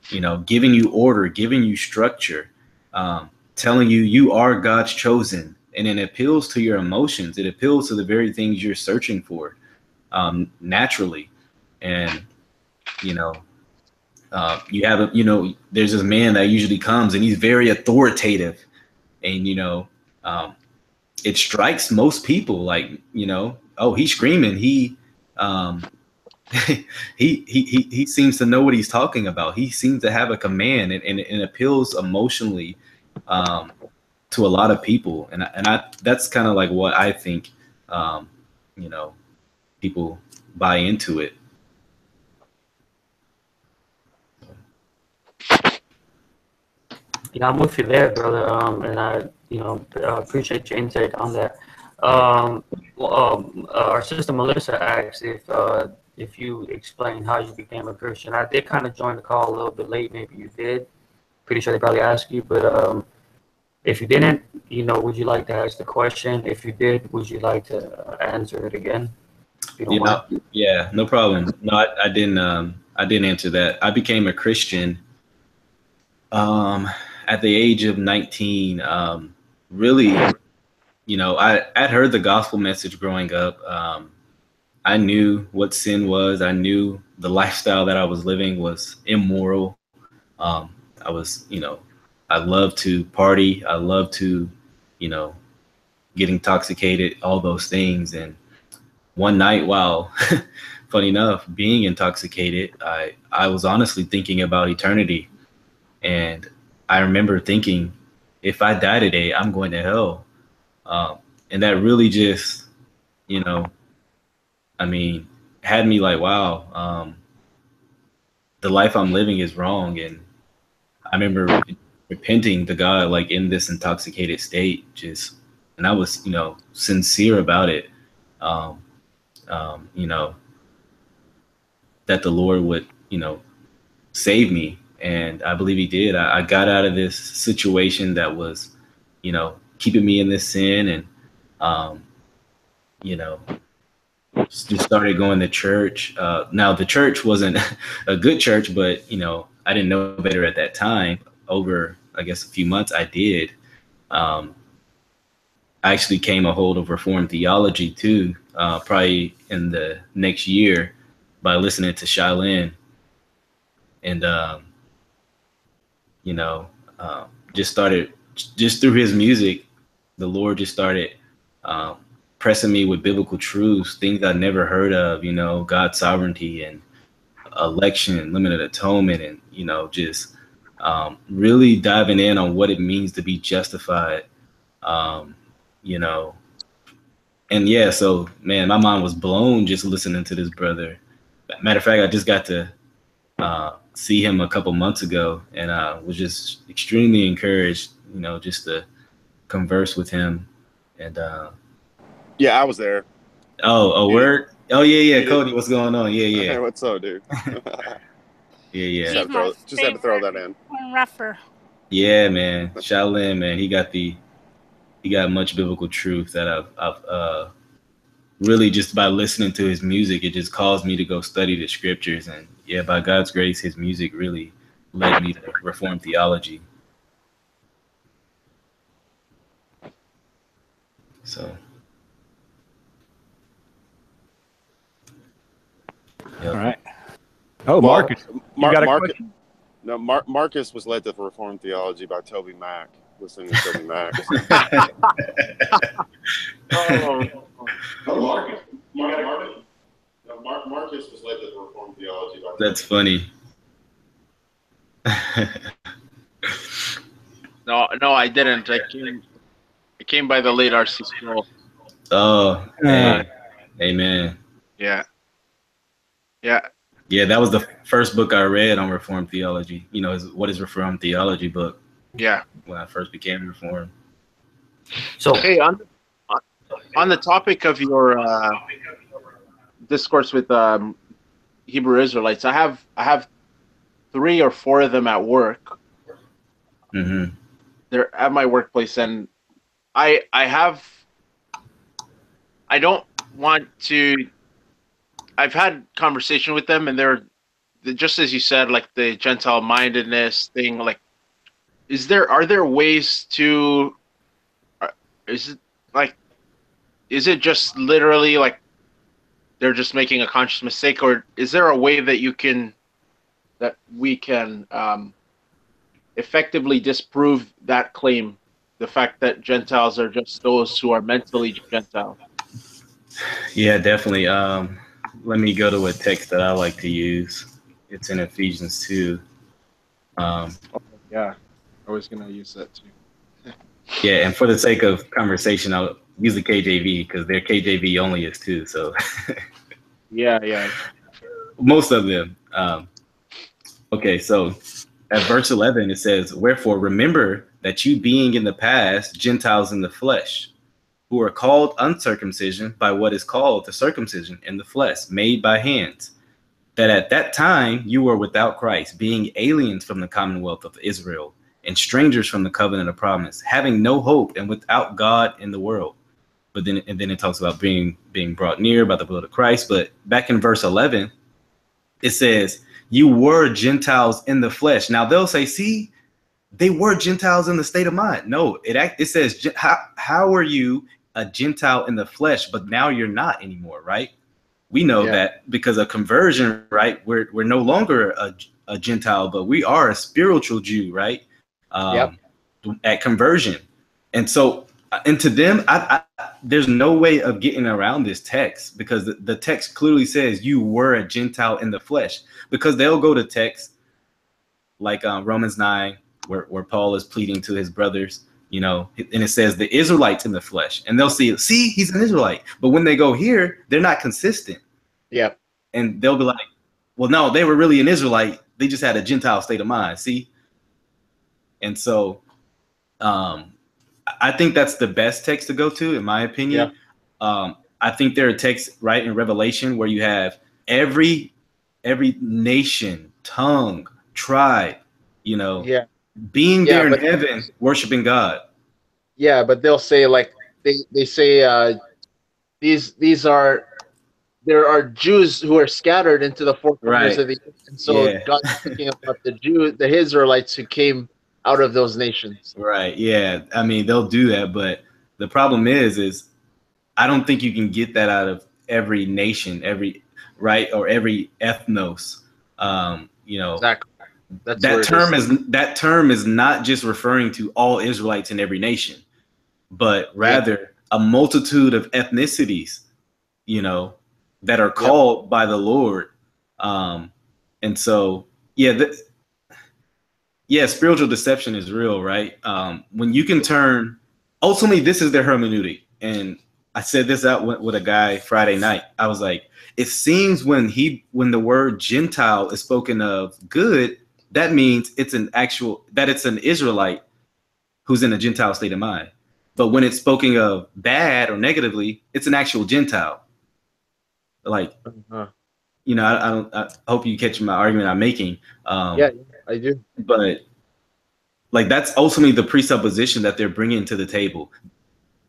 you know, giving you order, giving you structure, telling you are God's chosen, and it appeals to your emotions. It appeals to the very things you're searching for naturally, and you know. You have there's this man that usually comes, and he's very authoritative, and it strikes most people like, oh, he's screaming, um, he seems to know what he's talking about. He seems to have a command, and it appeals emotionally to a lot of people, and I that's kind of like what I think. People buy into it. Yeah, I'm with you there, brother. And I, appreciate your intake on that. Our sister Melissa asked if you explain how you became a Christian. I did kind of join the call a little bit late. Maybe you did. Pretty sure they probably asked you, but if you didn't, would you like to ask the question? If you did, would you like to answer it again? Yeah, no problem. No, I didn't. I didn't answer that. I became a Christian at the age of 19. Really, I'd heard the gospel message growing up. I knew what sin was. I knew the lifestyle that I was living was immoral. I was, I love to party. I love to, get intoxicated, all those things. And one night, while funny enough, being intoxicated, I was honestly thinking about eternity. And I remember thinking, if I die today, I'm going to hell. And that really just, had me like, wow, the life I'm living is wrong. And I remember repenting to God, like in this intoxicated state, and I was, sincere about it. That the Lord would, save me. And I believe he did. I got out of this situation that was, you know, keeping me in this sin, and, you know, just started going to church. Now the church wasn't a good church, but, you know, I didn't know better at that time. Over, I guess, a few months, I did. I actually came a hold of Reformed theology too, probably in the next year, by listening to Shaolin. And, you know, just through his music, the Lord just started pressing me with biblical truths, things I never heard of, you know, God's sovereignty and election, limited atonement, and, you know, just really diving in on what it means to be justified, you know. And yeah, so, man, my mind was blown just listening to this brother. Matter of fact, I just got to see him a couple months ago, and was just extremely encouraged, you know, just to converse with him. And yeah, I was there. Oh, word. Oh yeah, Cody, what's going on? Yeah. Hey, what's up, dude? Yeah. Just had to throw that in. Rougher. Yeah, man. Shaolin, man, he got much biblical truth that I've really, just by listening to his music, it just caused me to go study the scriptures. And yeah, by God's grace, his music really led me to Reformed theology. So, yep. All right. Oh, well, Marcus, you got a question? No, Marcus was led to Reformed theology by Toby Mac. Listening to Toby Mac. Marcus. Marcus was led to Reformed theology by. That's funny. No, I didn't. I came by the late RC scroll. Oh, amen. Yeah. Yeah, that was the first book I read on Reformed theology. You know, what is Reformed theology book? Yeah. When I first became Reformed. So, hey, on the topic of your discourse with Hebrew Israelites, I have 3 or 4 of them at work. Mm-hmm. They're at my workplace, and I don't want to. I've had conversation with them, and they're just as you said, like the Gentile mindedness thing. Like, are there ways to? Is it just literally like they're just making a conscious mistake, or is there a way that we can effectively disprove that claim, the fact that Gentiles are just those who are mentally Gentile? Yeah, definitely. Let me go to a text that I like to use. It's in Ephesians 2. Yeah, I was going to use that too. Yeah, and for the sake of conversation, I'll use the KJV because their KJV only is 2. So yeah. Most of them. Okay, so at verse 11, it says, "Wherefore remember that you being in the past Gentiles in the flesh, who are called uncircumcision by what is called the circumcision in the flesh, made by hands, that at that time you were without Christ, being aliens from the commonwealth of Israel, and strangers from the covenant of promise, having no hope and without God in the world." But then it talks about being brought near by the blood of Christ. But back in verse 11, it says, "You were Gentiles in the flesh." Now they'll say, see, they were Gentiles in the state of mind. No, it says, how are you a Gentile in the flesh, but now you're not anymore, right? We know that because of conversion, right? We're no longer a Gentile, but we are a spiritual Jew, right? At conversion. And so, and to them, there's no way of getting around this text, because the text clearly says you were a Gentile in the flesh, because they'll go to texts like Romans 9, where Paul is pleading to his brothers, you know, and it says the Israelites in the flesh, and they'll see he's an Israelite. But when they go here, they're not consistent. Yeah. And they'll be like, well, no, they were really an Israelite. They just had a Gentile state of mind. See? And so I think that's the best text to go to, in my opinion. Yeah. I think there are texts in Revelation where you have every nation, tongue, tribe, you know, Yeah. being Yeah, there in but heaven, worshiping God. yeah, but they'll say like they say these are there are Jews who are scattered into the four corners Right. of the earth, and so Yeah. God's speaking about the Israelites who came out of those nations. Right. Yeah. I mean, they'll do that, but the problem is I don't think you can get that out of every nation, right, or every ethnos. You know, Exactly. That's where it is. that term is not just referring to all Israelites in every nation, but rather a multitude of ethnicities, you know, that are called by the Lord. And so, spiritual deception is real, right? When you can turn, ultimately, this is their hermeneutic. And I said this out with a guy Friday night. I was like, it seems when the word Gentile is spoken of good, that means it's an Israelite who's in a Gentile state of mind. But when it's spoken of bad or negatively, it's an actual Gentile. Like, you know, I hope you catch my argument I'm making. Yeah, I do. But like, that's ultimately the presupposition that they're bringing to the table,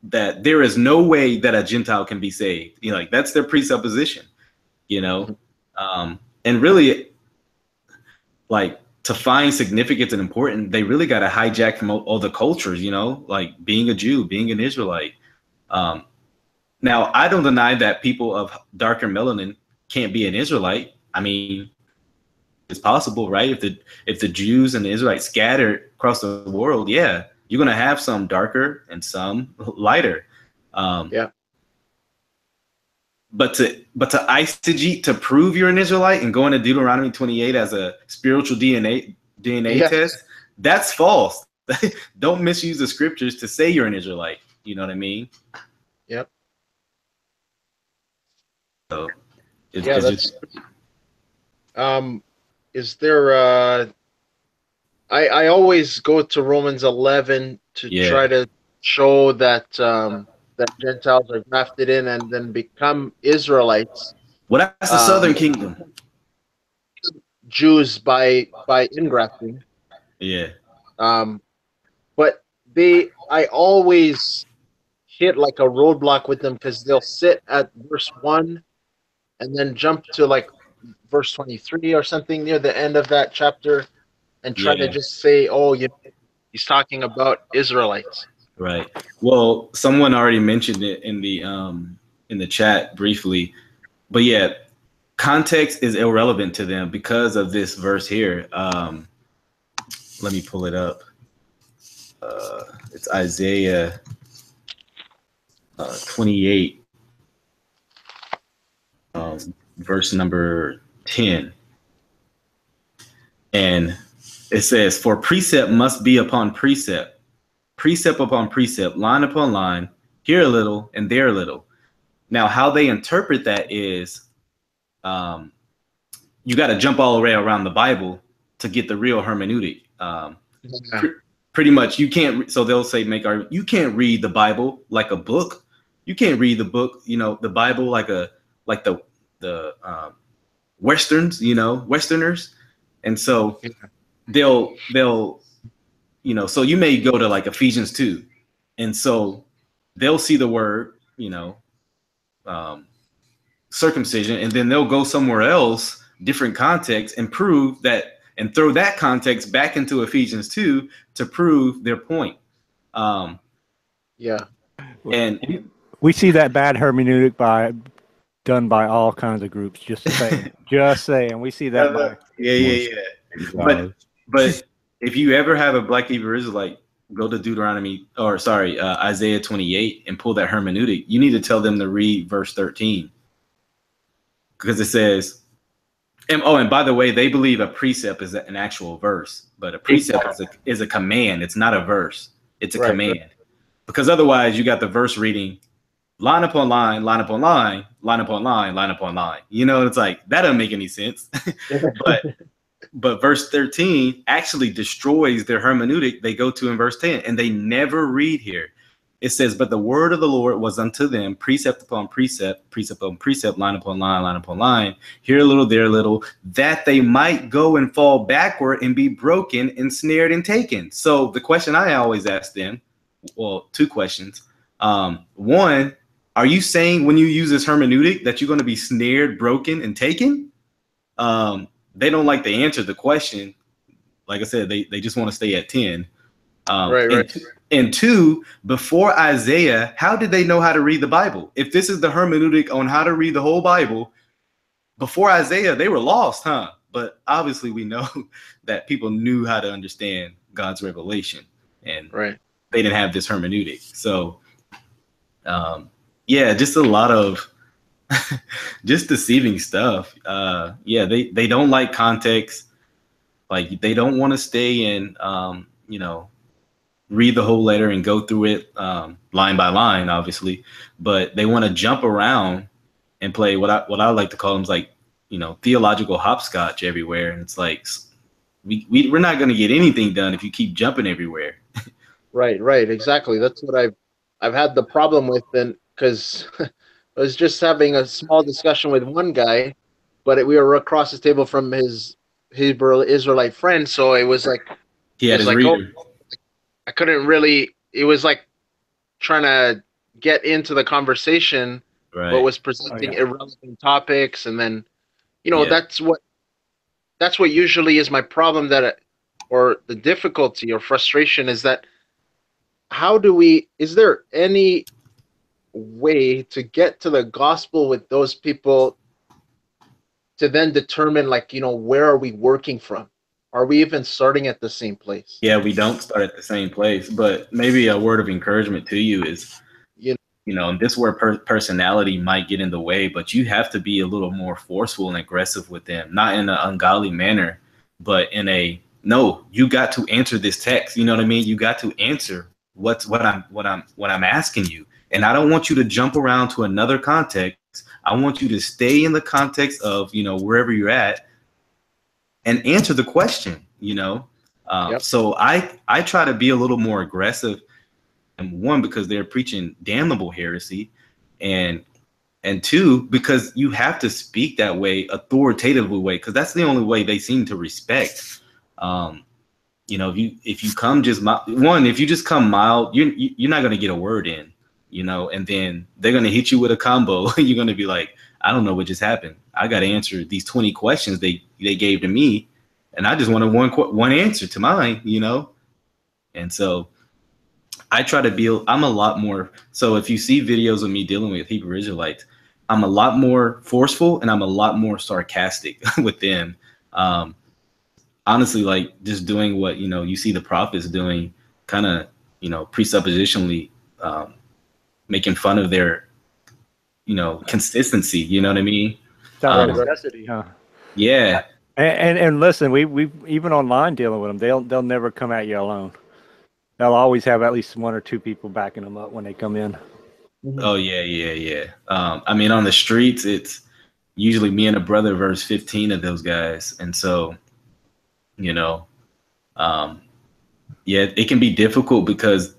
that there is no way that a Gentile can be saved. You know, like, that's their presupposition, you know? And really, like, to find significance and important, they really got to hijack from all the cultures, you know, like being a Jew, being an Israelite. Now, I don't deny that people of darker melanin can't be an Israelite. I mean, it's possible, right? If the Jews and the Israelites scattered across the world, yeah, you're gonna have some darker and some lighter. But to eisegete, to prove you're an Israelite and go into Deuteronomy 28 as a spiritual DNA test, that's false. Don't misuse the scriptures to say you're an Israelite. You know what I mean? Yep. So is there I always go to Romans 11 to try to show that that Gentiles are grafted in and then become Israelites. Well, that's the southern kingdom. Jews by ingrafting. Yeah. But I always hit like a roadblock with them because they'll sit at verse 1 and then jump to like verse 23 or something near the end of that chapter and try to just say, oh, he's talking about Israelites. Right. Well, someone already mentioned it in the chat briefly, but yeah, context is irrelevant to them because of this verse here. Let me pull it up. It's Isaiah 28, verse number 10. And it says, for precept must be upon precept, precept upon precept, line upon line, here a little and there a little. Now, how they interpret that is you got to jump all the way around the Bible to get the real hermeneutic. Pretty much, you can't. So they'll say, you can't read the Bible like a book. You can't read the book, the Bible like the Westerns, Westerners. And so they'll, so you may go to like Ephesians 2. And so they'll see the word, circumcision, and then they'll go somewhere else, different context, and prove that, and throw that context back into Ephesians 2 to prove their point. And we see that bad hermeneutic done by all kinds of groups. Just saying, we see that. But if you ever have a Black Hebrew Israelite go to Isaiah 28 and pull that hermeneutic, you need to tell them to read verse 13, because it says, and by the way, they believe a precept is an actual verse, but a precept is a command. It's not a verse. It's a command. Because otherwise you got the verse reading line upon line, line upon line, line upon line, line upon line. It's like, that doesn't make any sense. But verse 13 actually destroys their hermeneutic they go to in verse 10, and they never read here. it says, but the word of the Lord was unto them, precept upon precept, precept upon precept, line upon line, line upon line, here a little, there a little, that they might go and fall backward and be broken, ensnared, and taken. So the question I always ask them, well, two questions. One, are you saying when you use this hermeneutic that you're going to be snared, broken, and taken? They don't like to answer the question. Like I said, they just want to stay at 10. Right. And two, before Isaiah, how did they know how to read the Bible? If this is the hermeneutic on how to read the whole Bible, before Isaiah, they were lost, huh? But obviously we know that people knew how to understand God's revelation, and they didn't have this hermeneutic. So, yeah, just a lot of just deceiving stuff. Yeah, they don't like context. Like, they don't want to stay in, you know, read the whole letter and go through it line by line, obviously, but they want to jump around and play what I like to call them, like, you know, theological hopscotch everywhere. And it's like, we're not going to get anything done if you keep jumping everywhere. Right, exactly. That's what I've had the problem with, then, because I was just having a small discussion with one guy, but we were across the table from his Hebrew Israelite friend, so it was like he had his like, reader. I couldn't really. It was like trying to get into the conversation, but was presenting irrelevant topics, and then, you know, that's what usually is my problem, or the difficulty or frustration is that is there any way to get to the gospel with those people to then determine, like, you know, where are we working from? Are we even starting at the same place? Yeah, we don't start at the same place, but maybe a word of encouragement to you is, you know, and this where personality might get in the way, but you have to be a little more forceful and aggressive with them, not in an ungodly manner, but in a, no, you got to answer this text. You know what I mean? You got to answer what I'm asking you. And I don't want you to jump around to another context. I want you to stay in the context of, you know, wherever you're at, and answer the question, you know. So I try to be a little more aggressive, and one, because they're preaching damnable heresy, and two, because you have to speak that way, authoritatively way, because that's the only way they seem to respect. You know, if you come just if you just come mild, you're not going to get a word in, you know, and then they're going to hit you with a combo. You're going to be like, I don't know what just happened. I got to answer these 20 questions they gave to me, and I just wanted one answer to mine, you know. And so I try to I'm a lot more. So if you see videos of me dealing with Hebrew Israelites, I'm a lot more forceful and I'm a lot more sarcastic with them. Honestly, like, just doing what, you know, you see the prophets doing, kind of, you know, presuppositionally making fun of their, you know, consistency. You know what I mean? Necessity, huh? Yeah. And listen, we even online dealing with them, they'll never come at you alone. They'll always have at least one or two people backing them up when they come in. Oh yeah. I mean, on the streets, it's usually me and a brother versus 15 of those guys, and so, you know, yeah, it can be difficult because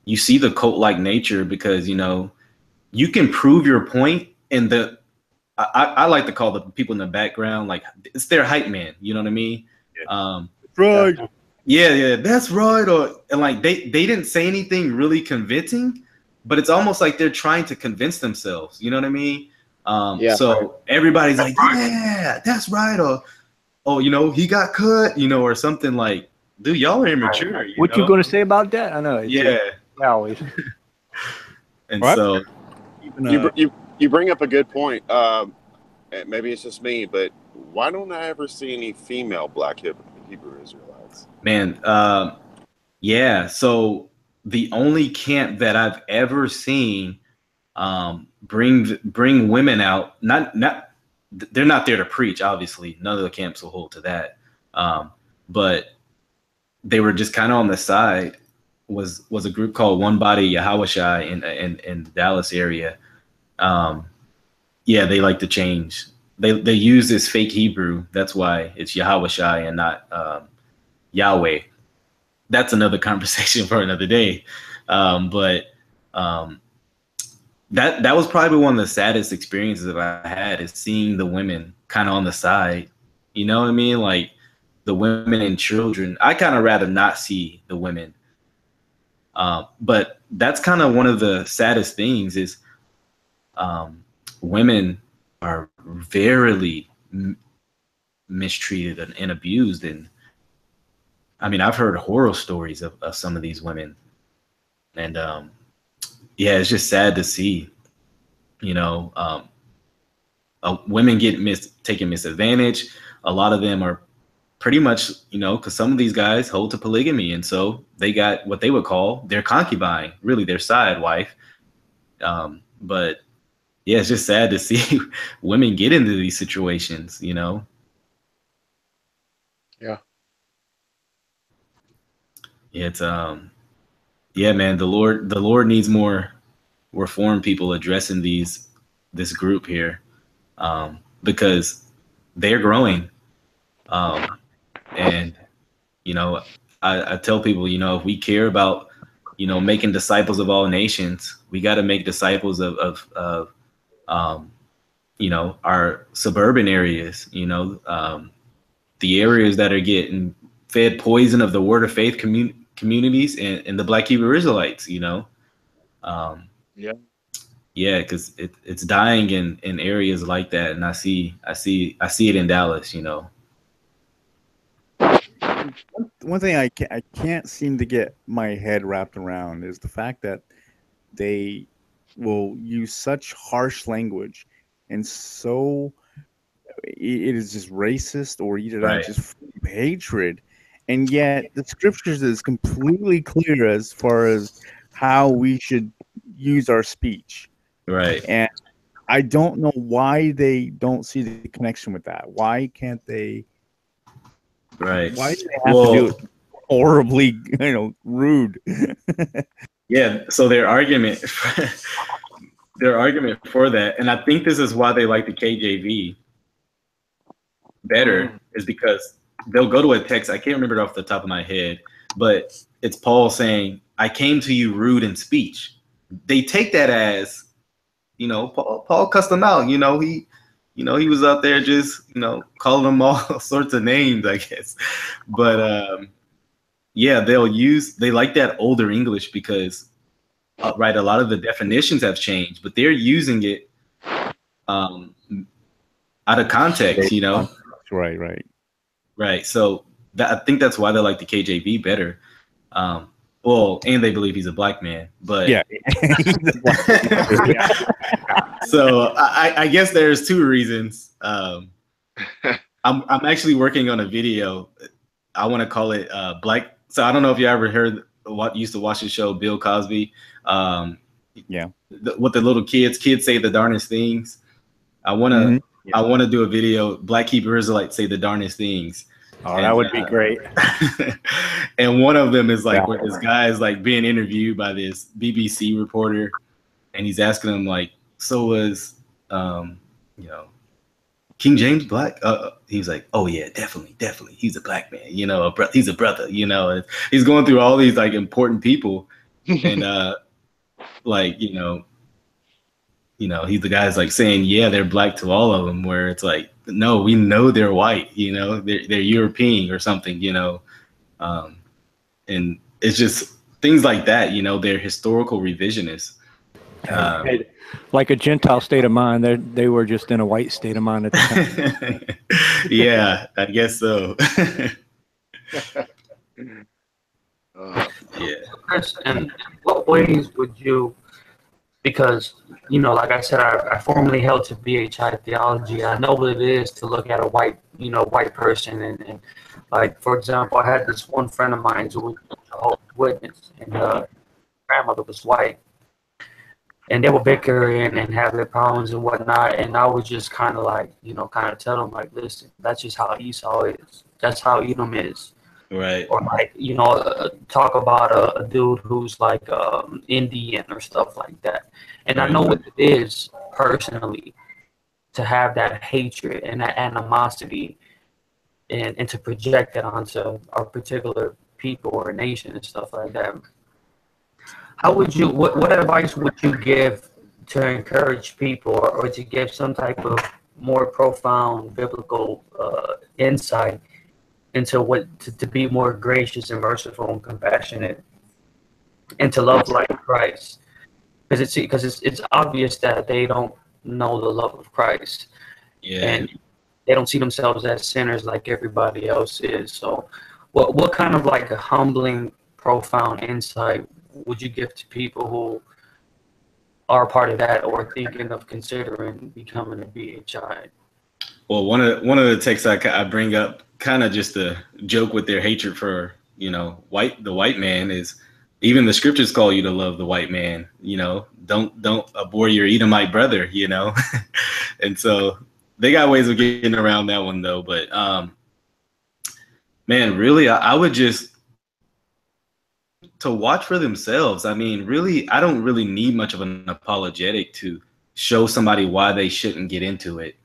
you see the cult-like nature, because, you know, you can prove your point, and I like to call the people in the background, like, it's their hype man. You know what I mean? Right. Yeah, that's right. And like they didn't say anything really convincing, but it's almost like they're trying to convince themselves. You know what I mean? So everybody's like, yeah, that's right. Or, you know, he got cut, you know, or something. Like, dude, y'all are immature. What you gonna say about that? I know. Always. And what? So you bring up a good point. Maybe it's just me, but why don't I ever see any female Black Hebrew Israelites? Man, yeah. So the only camp that I've ever seen bring women out, not they're not there to preach, obviously. None of the camps will hold to that. But they were just kind of on the side. Was a group called One Body Yahawashai in the Dallas area. Yeah, they like to change. They use this fake Hebrew. That's why it's Yahawashai and not Yahweh. That's another conversation for another day. But That was probably one of the saddest experiences that I had, is seeing the women kind of on the side. You know what I mean? Like the women and children. I kind of rather not see the women. But that's kind of one of the saddest things is women are verily mistreated and abused. And I mean, I've heard horror stories of some of these women. And yeah, it's just sad to see, you know, women get taken misadvantage. A lot of them are pretty much, you know, because some of these guys hold to polygamy. And so they got what they would call their concubine, really their side wife. But yeah, it's just sad to see women get into these situations, you know? Yeah. Yeah, it's, yeah, man, the Lord needs more reformed people addressing this group here, because they're growing. And, you know, I tell people, you know, if we care about, you know, making disciples of all nations, we got to make disciples of you know, our suburban areas, you know, the areas that are getting fed poison of the word of faith communities and the Black Hebrew Israelites, you know. Yeah, because it's dying in areas like that, and I see it in Dallas, you know. One thing I can't seem to get my head wrapped around is the fact that they will use such harsh language, and so it is just racist or Right. just hatred, and yet the scriptures is completely clear as far as how we should use our speech. Right. And I don't know why they don't see the connection with that. Why can't they? Right. Why do they have to do it horribly, you know, rude? Yeah. So their argument for that, and I think this is why they like the KJV better, is because they'll go to a text. I can't remember it off the top of my head, but it's Paul saying, "I came to you rude in speech." They take that as, you know, Paul cussed them out. You know, he was out there just, you know, calling them all sorts of names, I guess. But yeah, they like that older English because, right, a lot of the definitions have changed, but they're using it out of context, you know. Right. So I think that's why they like the KJV better. Well, and they believe he's a black man, but yeah. So I guess there's two reasons. I'm actually working on a video. I want to call it Black. So I don't know if you ever heard what used to watch the show Bill Cosby. Yeah. What the little kids say the darnest things. I want to I want to do a video. Black Hebrew Israelites say the darnest things. Oh, that would be great. And one of them is like, where this guy is like being interviewed by this BBC reporter, and he's asking him like, so was, you know, King James black? He's like, oh yeah, definitely. He's a black man, you know, he's a brother, you know. And he's going through all these like important people, and like, you know, he's the guy's like saying, yeah, they're black to all of them, where it's like, no, we know they're white, you know, they're European or something, you know. And it's just things like that, you know, they're historical revisionists. Like a Gentile state of mind, they were just in a white state of mind at the time. Yeah, I guess so. Yeah. Chris, in what ways would you, because, you know, like I said, I formerly held to BHI theology. I know what it is to look at a white person and like, for example, I had this one friend of mine who was a Jehovah's Witness, and her grandmother was white, and they were bickering and have their problems and whatnot. And I was just kind of like, you know, kind of tell them like, listen, that's just how Esau is. That's how Edom is. Right. Or like, you know, talk about a dude who's like Indian or stuff like that. And I know what it is personally to have that hatred and that animosity and to project it onto our particular people or nation and stuff like that. how would you, what advice would you give to encourage people, or to give some type of more profound biblical insight into what to be more gracious and merciful and compassionate, and to love like Christ? Because it's obvious that they don't know the love of Christ, and they don't see themselves as sinners like everybody else is. So, what kind of like a humbling, profound insight would you give to people who are part of that or thinking of considering becoming a BHI? Well, one of the texts I bring up, kind of just a joke with their hatred for the white man, is even the scriptures call you to love the white man. Don't abhor your Edomite brother. And so they got ways of getting around that one though. But man, really, I would just to watch for themselves. I mean, really, I don't really need much of an apologetic to show somebody why they shouldn't get into it.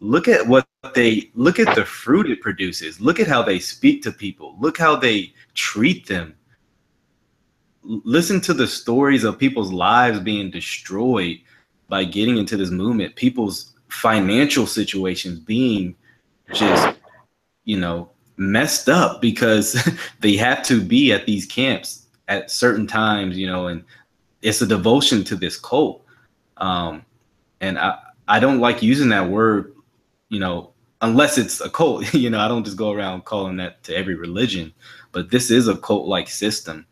Look at the fruit it produces. Look at how they speak to people. Look how they treat them. Listen to the stories of people's lives being destroyed by getting into this movement, people's financial situations being just, messed up because they have to be at these camps at certain times, and it's a devotion to this cult. And I don't like using that word, unless it's a cult. I don't just go around calling that to every religion, but this is a cult-like system.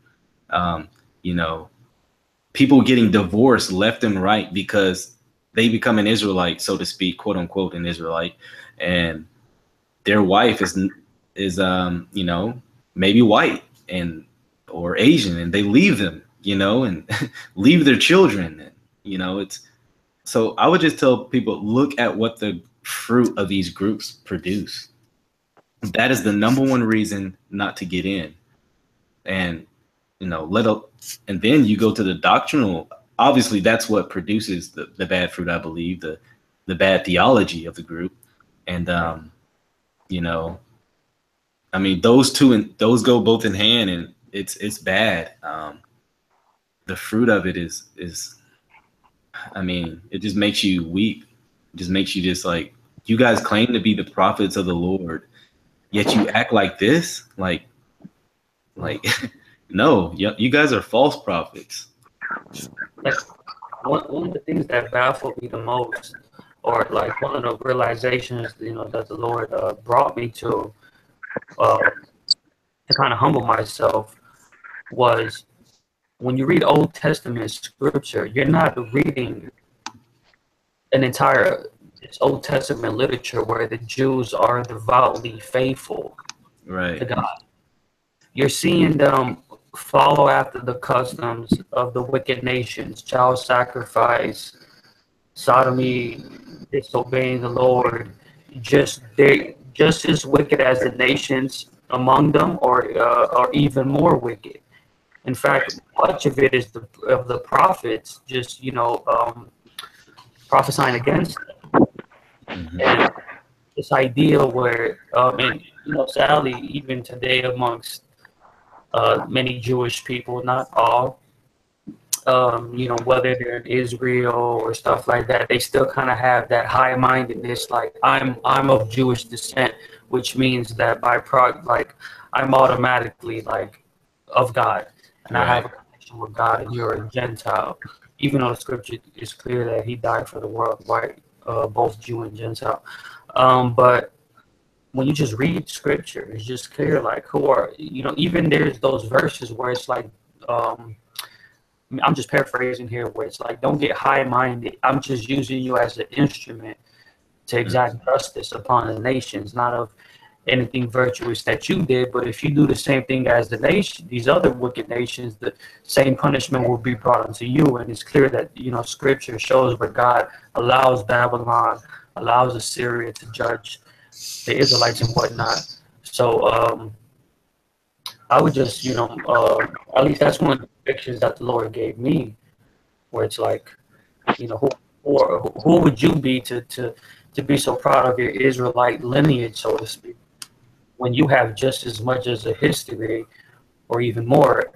People getting divorced left and right because they become an Israelite, so to speak, quote unquote, an Israelite, and their wife is maybe white or Asian, and they leave them, and leave their children. And, it's, so I would just tell people, look at what the fruit of these groups produce. That is the number one reason not to get in. And, and then you go to the doctrinal. Obviously, that's what produces the bad fruit, I believe, the bad theology of the group. And, I mean, those go both in hand, and it's bad. The fruit of it is, I mean, it just makes you weep. It just makes you just like, you guys claim to be the prophets of the Lord, yet you act like this, like no, you guys are false prophets. Like one of the things that baffled me the most, or like one of the realizations, that the Lord brought me to kind of humble myself, was when you read Old Testament scripture, you're not reading an entire Old Testament literature where the Jews are devoutly faithful to God. You're seeing them follow after the customs of the wicked nations, child sacrifice, sodomy, disobeying the Lord, just as wicked as the nations among them, or even more wicked. In fact, much of it is of the prophets just prophesying against them. Mm-hmm. And this idea where and sadly, even today amongst many Jewish people, not all, whether they're in Israel or stuff like that, they still kind of have that high-mindedness, like I'm of Jewish descent, which means that I'm automatically like of God, and I have a connection with God, and you're a Gentile, even though the scripture is clear that He died for the world, right? Both Jew and Gentile. But when you just read scripture, it's just clear, like, who are, even there's those verses where it's like, I'm just paraphrasing here, where it's like, don't get high-minded. I'm just using you as an instrument to exact justice upon the nations, not of anything virtuous that you did. But if you do the same thing as the nation, these other wicked nations, the same punishment will be brought unto you. And it's clear that, scripture shows where God allows Babylon, allows Assyria to judge the Israelites and whatnot. So I would just, at least that's one of the pictures that the Lord gave me, where it's like, who would you be to be so proud of your Israelite lineage, so to speak, when you have just as much as a history, or even more,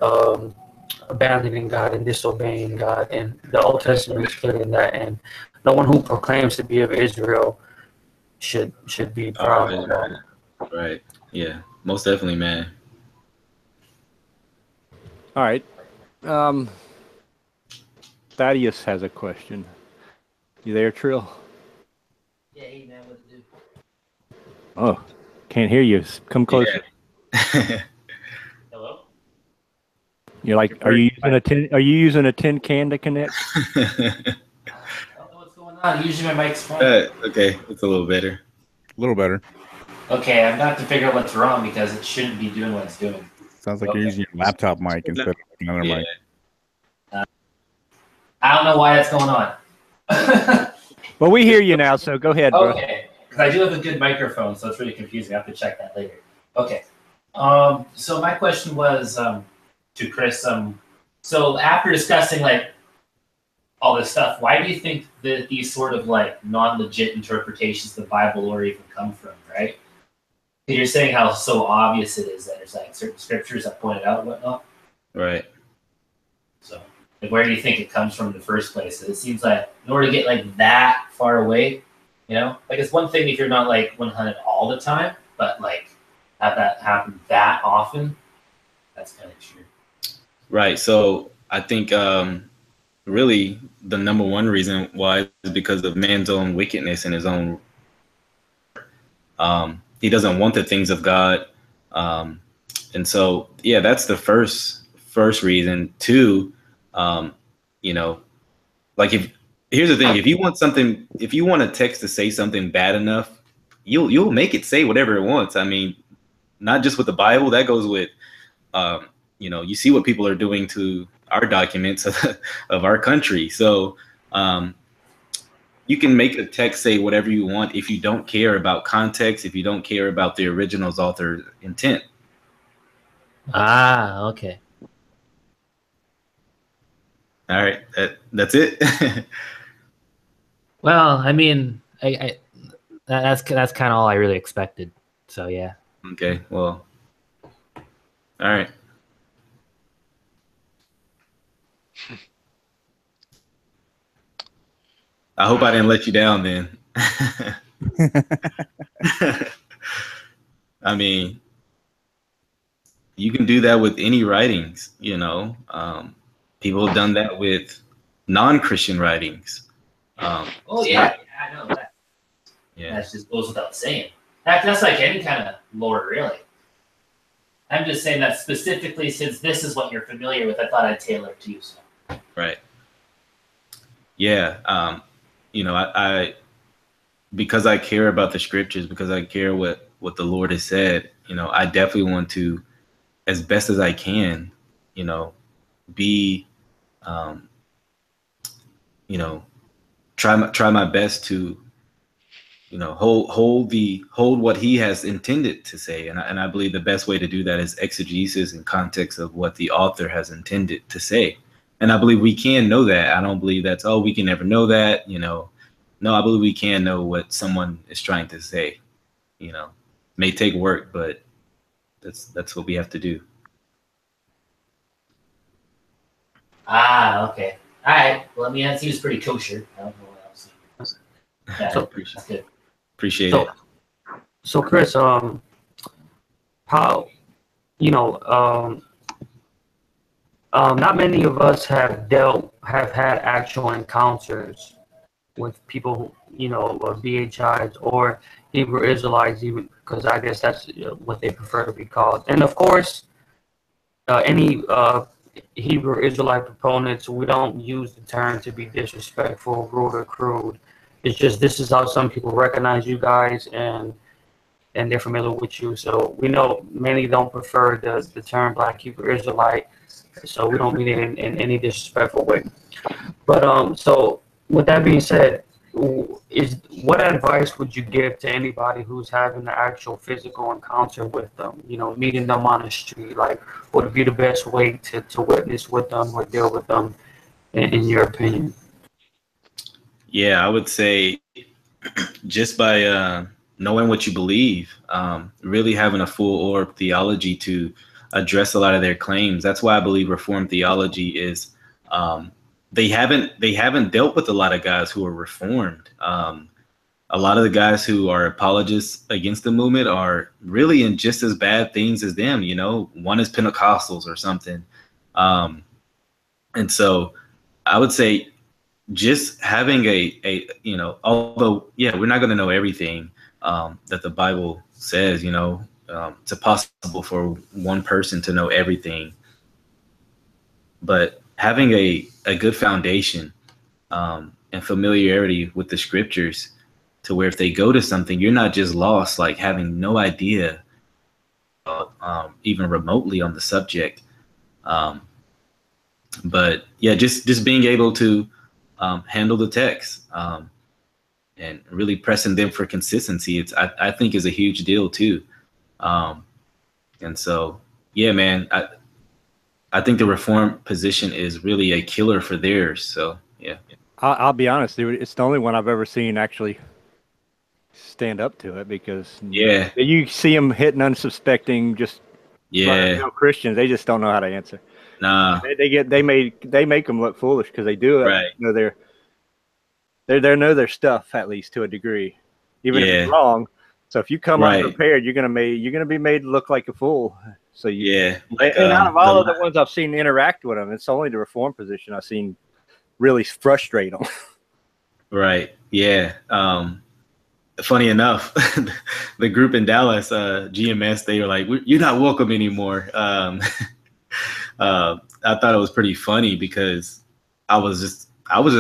abandoning God and disobeying God, and the Old Testament is clear in that. And no one who proclaims to be of Israel should be proud of that. Right. Yeah. Most definitely, man. All right. Thaddeus has a question. You there, Trill? Yeah, hey man, what to do? Oh, can't hear you. Come closer. Yeah. Hello? You're like, are you using a tin can to connect? I don't know what's going on. Usually my mic's fine. Okay, it's a little better. A little better. Okay, I'm gonna have to figure out what's wrong because it shouldn't be doing what it's doing. Sounds like you're using your laptop mic instead of another mic. I don't know why that's going on. Well, we hear you now, so go ahead, bro. Okay, because I do have a good microphone, so it's really confusing. I have to check that later. Okay. So my question was to Chris. So after discussing like all this stuff, why do you think that these sort of like non-legit interpretations of the Bible or even come from, right? You're saying how so obvious it is that there's like certain scriptures that point it out and whatnot. Right. So like, where do you think it comes from in the first place? It seems like in order to get like that far away, you know, like it's one thing if you're not like 100 all the time, but like have that happen that often, that's kind of true. Right. So I think really the number one reason why is because of man's own wickedness and his own. He doesn't want the things of God, and so yeah, that's the first reason. Two, you know, like here's the thing: if you want a text to say something bad enough, you'll make it say whatever it wants. I mean, not just with the Bible. That goes with, you know, you see what people are doing to our documents of our country. So you can make a text say whatever you want if you don't care about context, if you don't care about the original's author's intent. Ah, okay. All right, that's it. Well, I mean, that's kind of all I really expected. So yeah. Okay. Well. All right. I hope I didn't let you down then. I mean, you can do that with any writings, you know. People have done that with non-Christian writings. Oh yeah, I know that. Yeah. That just goes without saying. That's like any kind of lore, really. I'm just saying that specifically since this is what you're familiar with, I thought I'd tailor it to you. So. Right. Yeah. You know, I because I care about the scriptures, because I care what the Lord has said, you know, I definitely want to, as best as I can, you know, be, you know, try my best to, you know, hold what he has intended to say. And I believe the best way to do that is exegesis and context of what the author has intended to say. And I believe we can know that. I don't believe that's, we can never know that, you know. No, I believe we can know what someone is trying to say, you know. May take work, but that's what we have to do. Ah, okay. All right. Well, I mean, that seems pretty kosher. I don't know what else. Yeah, So, that's good. Appreciate it. So Chris, how, you know, not many of us have had actual encounters with people, you know, BHIs or Hebrew Israelites, even because I guess that's what they prefer to be called. And of course, any Hebrew Israelite proponents, we don't use the term to be disrespectful, rude, or crude. It's just this is how some people recognize you guys, and they're familiar with you. So we know many don't prefer the term Black Hebrew Israelite, so we don't mean it in any disrespectful way. But so with that being said, what advice would you give to anybody who's having the actual physical encounter with them? You know, meeting them on the street, like what would be the best way to witness with them or deal with them, in your opinion? Yeah, I would say just by knowing what you believe, really having a full orb theology to address a lot of their claims. That's why I believe Reformed theology is they haven't dealt with a lot of guys who are Reformed. A lot of the guys who are apologists against the movement are really in just as bad things as them. You know, one is Pentecostals or something. And so I would say just having a you know, although, yeah, we're not going to know everything that the Bible says, you know, it's impossible for one person to know everything. But having a good foundation and familiarity with the scriptures, to where if they go to something, you're not just lost, like having no idea even remotely on the subject. But yeah, just being able to handle the text and really pressing them for consistency, I think is a huge deal too. And so, yeah, man, I think the Reformed position is really a killer for theirs. So yeah, I'll be honest, dude, it's the only one I've ever seen actually stand up to it, because yeah, you see them hitting unsuspecting, just yeah, Christians. They just don't know how to answer. nah, They make them look foolish because they do it. right. You know, they know their stuff, at least to a degree, even if it's Yeah. wrong. So if you come Right. unprepared, you're gonna be made to look like a fool. So Yeah, like, and out of all of the ones I've seen interact with them, it's only the Reform position I've seen really frustrate them. right, yeah. Funny enough, the group in Dallas, GMS, they were like, "You're not welcome anymore." I thought it was pretty funny because I was just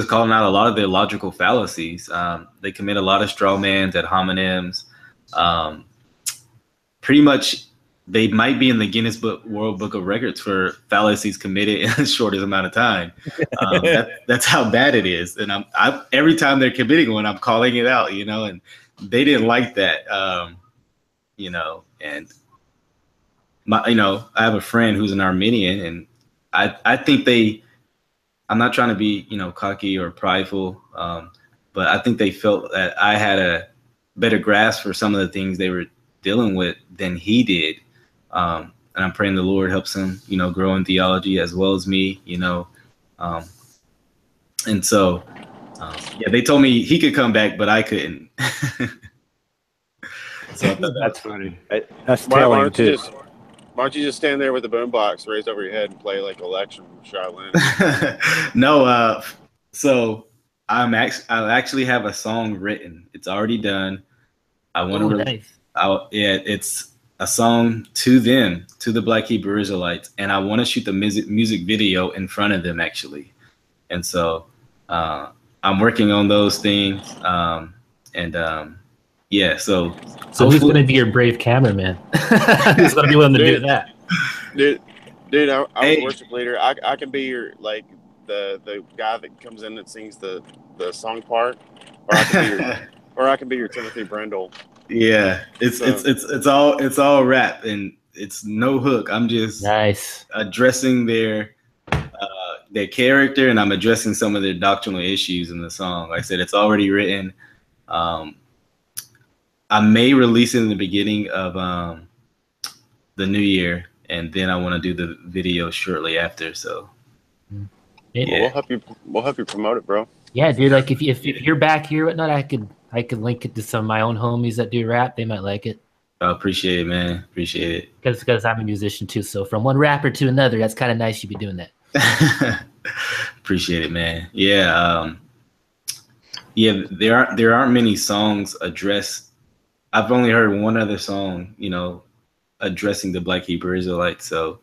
calling out a lot of their logical fallacies. They commit a lot of straw mans at homonyms. Pretty much, they might be in the Guinness World Book of Records for fallacies committed in the shortest amount of time. That's how bad it is. And I every time they're committing one, I'm calling it out, you know, and they didn't like that, you know. And I have a friend who's an Armenian, and I think I'm not trying to be, cocky or prideful, but I think they felt that I had a better grasp for some of the things they were dealing with than he did. And I'm praying the Lord helps him, grow in theology as well as me, and so, yeah, they told me he could come back, but I couldn't. So that's funny. That's telling too. Why don't you just stand there with the boombox raised over your head and play like Election from Shaolin? No, so I actually have a song written. It's already done. I want to. Nice. It's a song to them, to the Black Hebrew Israelites, and I want to shoot the music video in front of them actually. And so I'm working on those things. Yeah, so who's going to be your brave cameraman? Who's going to be willing to do that? Dude, I'm a worship leader. I can be your, like, the guy that comes in and sings the song part, or I can be your Timothy Brindle. Yeah, it's all rap and it's no hook. I'm just addressing their character, and I'm addressing some of their doctrinal issues in the song. Like I said, it's already written. I may release it in the beginning of the new year, and then I want to do the video shortly after. So, yeah, we'll help you promote it, bro. Yeah, dude. Like if you're back here, whatnot, I could link it to some of my own homies that do rap. They might like it. I appreciate it, man. Appreciate it. Because I'm a musician too. So from one rapper to another, that's kind of nice. You be doing that. Appreciate it, man. Yeah. Yeah. There aren't many songs addressed. I've only heard one other song, addressing the Black Hebrew Israelites. So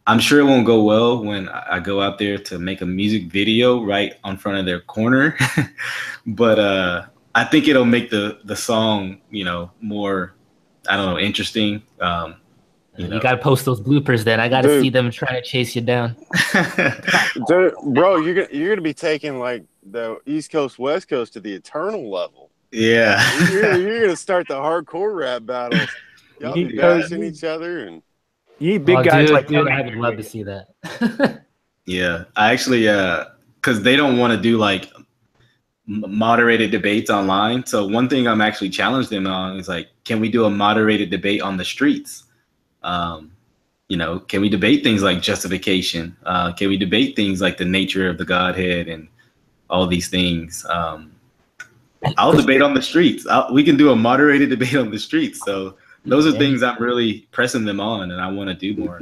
I'm sure it won't go well when I go out there to make a music video right on front of their corner. But I think it'll make the song, more, I don't know, interesting. You got to post those bloopers then. I got to see them trying to chase you down. Dude, bro, you're going to be taking like the East Coast, West Coast to the eternal level. Yeah. You're going to start the hardcore rap battles. Y'all be bashing each other. And you need big guys like dude, I would love to see that. Yeah. I actually, because they don't want to do like moderated debates online. So one thing I'm actually challenged them on is like, can we do a moderated debate on the streets? can we debate things like justification? Can we debate things like the nature of the Godhead and all these things? I'll debate on the streets. We can do a moderated debate on the streets. So those are things I'm really pressing them on, and I want to do more.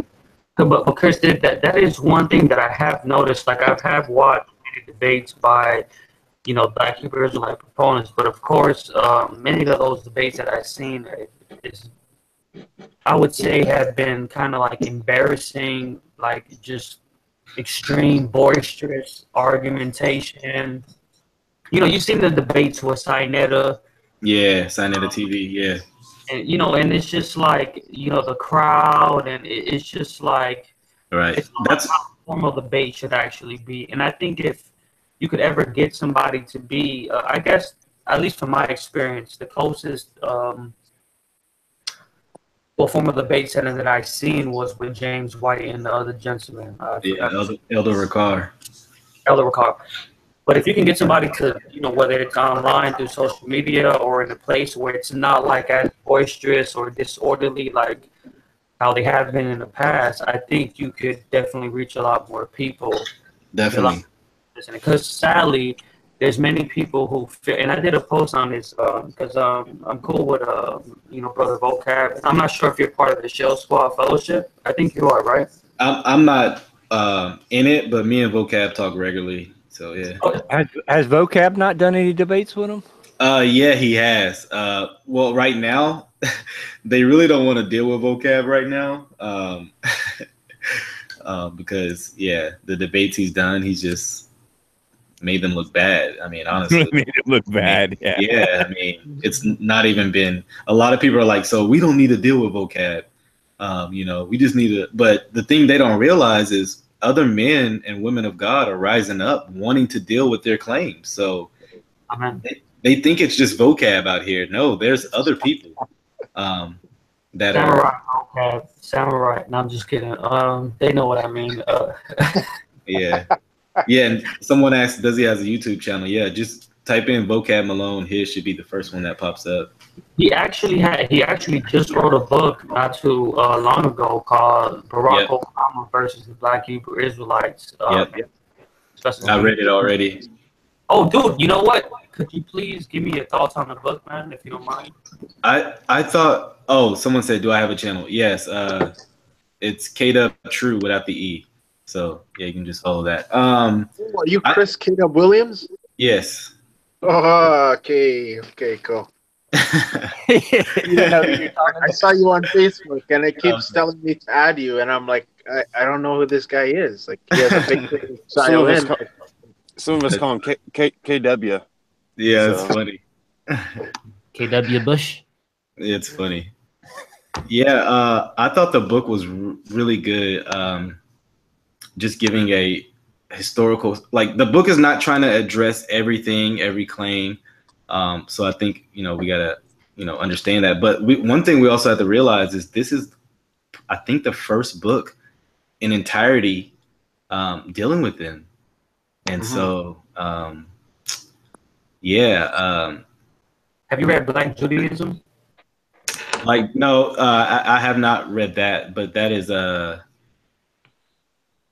But Chris, that is one thing that I have noticed. Like I have watched many debates by, Black Hebrew Israelite proponents, but of course, many of those debates that I've seen I would say have been kind of like embarrassing, like just extreme boisterous argumentation. You've seen the debates with Sinetta. Yeah, Sinetta TV, yeah. And, and it's just like, the crowd, and it's just like, right. That's how formal debate should actually be. And I think if you could ever get somebody to be, I guess, at least from my experience, the closest formal debate center that I've seen was with James White and the other gentleman. Elder Ricard. Elder Ricard. But if you can get somebody to, whether it's online through social media or in a place where it's not like as boisterous or disorderly like how they have been in the past, I think you could definitely reach a lot more people. Definitely. Because sadly, there's many people who feel, and I did a post on this because I'm cool with Brother Vocab. I'm not sure if you're part of the Shell Squad Fellowship. I think you are, right? I'm not in it, but me and Vocab talk regularly. So yeah. Has Vocab not done any debates with him? Yeah, he has. Well, right now, they really don't want to deal with Vocab right now, because the debates he's done, he's just made them look bad. I mean, honestly, made it look bad. Yeah, I mean, it's not even been. A lot of people are like, so we don't need to deal with Vocab. We just need to. But the thing they don't realize is other men and women of God are rising up, wanting to deal with their claims. So they think it's just Vocab out here. No, there's other people that are Samurai. No, I'm just kidding. They know what I mean. Yeah. And someone asked, does he have a YouTube channel? Yeah, just type in Vocab Malone. His should be the first one that pops up. He actually just wrote a book not too long ago called Barack Obama versus the Black Hebrew Israelites. I read it already. Oh, dude, you know what? Could you please give me your thoughts on the book, man, if you don't mind? I thought, someone said, do I have a channel? Yes, it's KW True without the E. So yeah, you can just follow that. Are you Chris KW Williams? Yes. Oh, okay, cool. I saw you on Facebook, and it keeps telling me to add you, and I'm like, I don't know who this guy is. Like, he has a big some of us call him KW. Yeah, it's funny. KW Bush. It's funny. Yeah, I thought the book was really good. Just giving a historical, like the book is not trying to address everything, every claim. So I think, we gotta, understand that. But one thing we also have to realize is this is, I think, the first book in entirety dealing with them. And so, have you read Black Judaism? Like, no, I have not read that, but that is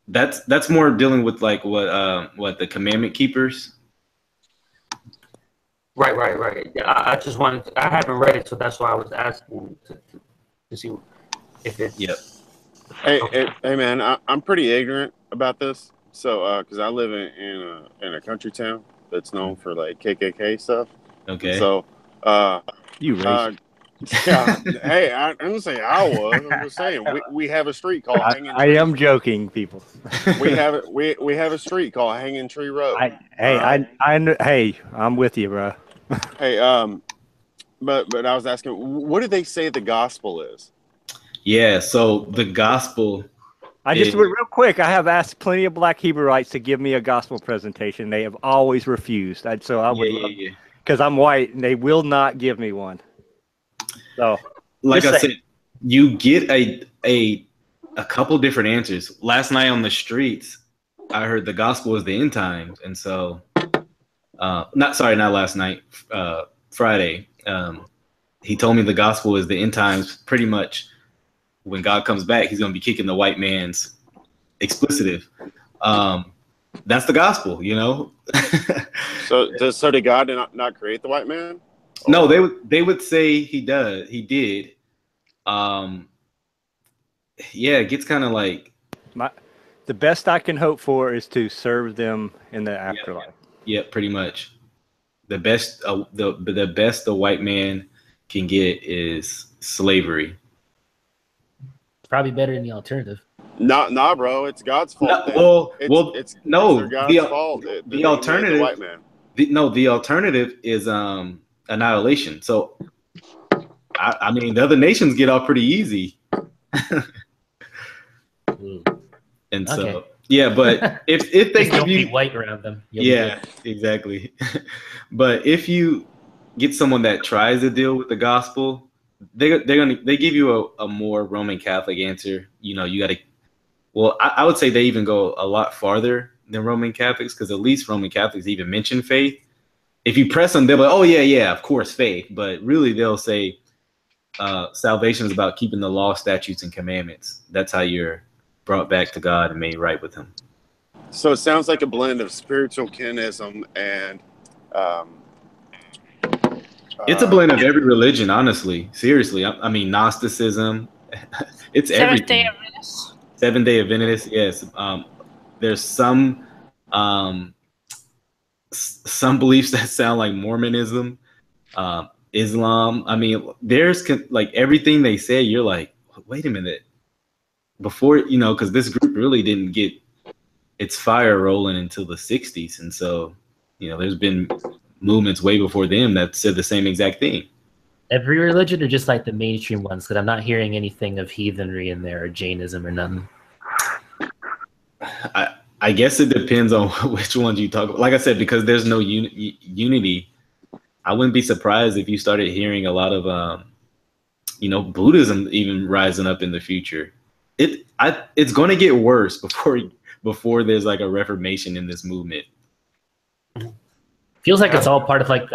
that's more dealing with like what the commandment keepers. Right. I just wanted. I haven't read it, so that's why I was asking to see if it's. Yep. Hey, man, I'm pretty ignorant about this. So, because I live in a country town that's known for like KKK stuff. Okay. So, you racist. Yeah. Hey, I didn't say I was. I'm just saying we have a street called Hanging Tree. I am joking, people. we have a street called Hanging Tree Road. Hey, I'm with you, bro. Hey, but I was asking, what do they say the gospel is? Yeah, so the gospel. Real quick, I have asked plenty of Black Hebrewites to give me a gospel presentation. They have always refused. So I would love, because I'm white, and they will not give me one. So, like I said, you get a couple different answers. Last night on the streets, I heard the gospel is the end times, and so not last night, Friday. He told me the gospel is the end times, pretty much when God comes back, he's going to be kicking the white man's explicitive. That's the gospel, you know. So did God not create the white man? Or? No, they would say he did. Yeah, it gets kind of like the best I can hope for is to serve them in the afterlife. Yeah, pretty much. The best the best the white man can get is slavery. Probably better than the alternative. Nah, bro. It's God's fault. It's God's fault. The alternative, the white man. The alternative is annihilation. So, I mean, the other nations get off pretty easy. And so, yeah, but if they give you white around them, exactly. But if you get someone that tries to deal with the gospel, they give you a more Roman Catholic answer. You know, you got to. Well, I would say they even go a lot farther than Roman Catholics, because at least Roman Catholics even mention faith. If you press them, they'll be like, "Oh yeah, of course, faith." But really, they'll say salvation is about keeping the law, statutes, and commandments. That's how you're brought back to God and made right with Him. So it sounds like a blend of spiritual kinism and. It's a blend of every religion, honestly. Seriously, I mean, Gnosticism. It's everything. Seventh-day Adventists, yes. There's some beliefs that sound like Mormonism, Islam. I mean, there's like everything they say. You're like, wait a minute. Before, you know, because this group really didn't get its fire rolling until the 60s. And so, you know, there's been movements way before them that said the same exact thing. Every religion, or just like the mainstream ones? Because I'm not hearing anything of heathenry in there or Jainism or nothing. I guess it depends on which ones you talk about. Like I said, because there's no unity, I wouldn't be surprised if you started hearing a lot of, you know, Buddhism even rising up in the future. It's going to get worse before there's like a reformation in this movement. Feels like it's all part of like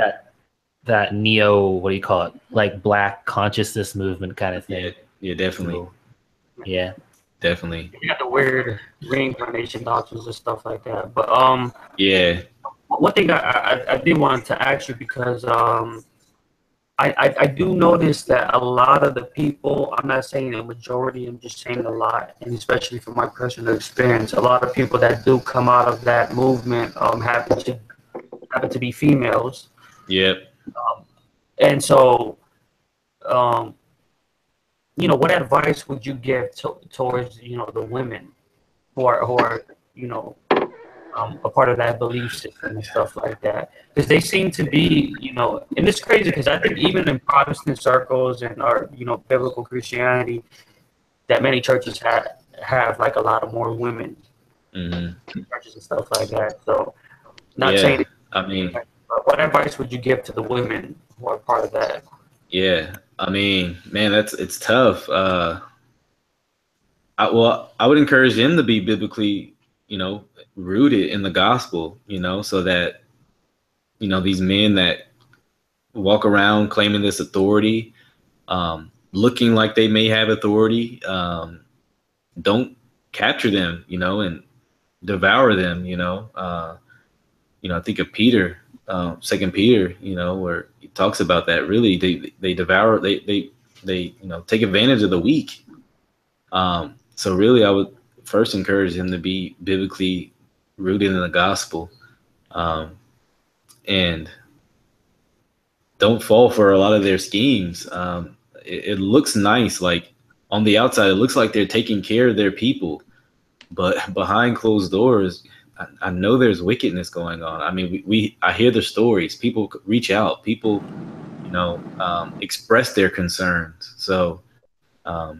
that neo, what do you call it? Like black consciousness movement kind of thing. Yeah, definitely. So, yeah. Definitely. You got the weird reincarnation doctrines and stuff like that. But yeah. One thing I did want to ask you, because I do notice that a lot of the people, I'm not saying a majority, I'm just saying a lot, and especially from my personal experience, a lot of people that do come out of that movement happen to be females. Yep. And so, you know, what advice would you give towards, you know, the women who are you know, a part of that belief system and stuff like that? Because they seem to be, you know, and it's crazy because I think even in Protestant circles and our, you know, biblical Christianity, that many churches have like a lot of more women in churches and stuff like that. So, not saying. I mean, what advice would you give to the women who are part of that? Yeah, I mean, man, it's tough. I would encourage them to be biblically, you know, rooted in the gospel, you know, so that, you know, these men that walk around claiming this authority, looking like they may have authority, don't capture them, you know, and devour them, you know. I think of Peter, 2 Peter, you know, where he talks about that. Really, they devour, they you know, take advantage of the weak. So really, I would first encourage him to be biblically rooted in the gospel, and don't fall for a lot of their schemes. It looks nice, like on the outside, it looks like they're taking care of their people, but behind closed doors, I know there's wickedness going on. I mean, I hear the stories. People reach out. People, you know, express their concerns. So, I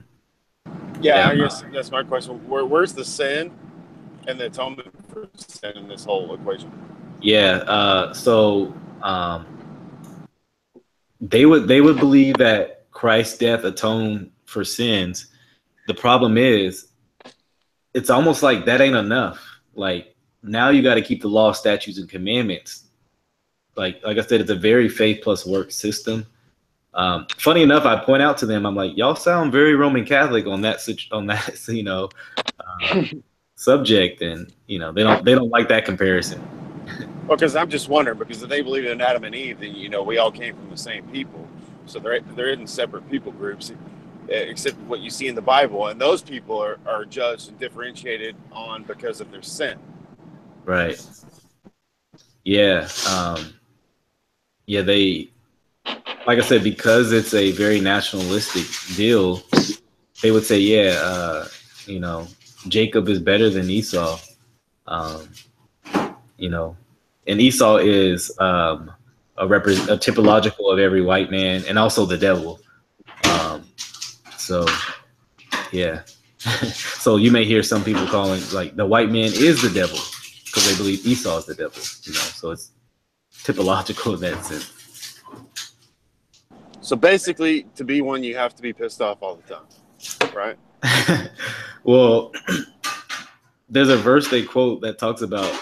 guess that's my question. Where's the sin and the atonement for sin in this whole equation? Yeah. So they would believe that Christ's death atoned for sins. The problem is, it's almost like that ain't enough. Like, now you got to keep the law, statutes, and commandments. Like I said, it's a very faith plus work system. Funny enough, I point out to them, I'm like, y'all sound very Roman Catholic on that subject, and they don't like that comparison. Well, because I'm just wondering, because if they believe in Adam and Eve, then we all came from the same people, so there isn't separate people groups, except what you see in the Bible, and those people are judged and differentiated on because of their sin. Right. Yeah. They, like I said, because it's a very nationalistic deal, they would say, Jacob is better than Esau. And Esau is a typological of every white man and also the devil. So so you may hear some people calling like the white man is the devil because they believe Esau is the devil. So it's typological in that sense. So basically, to be one, you have to be pissed off all the time, right? Well, there's a verse they quote that talks about,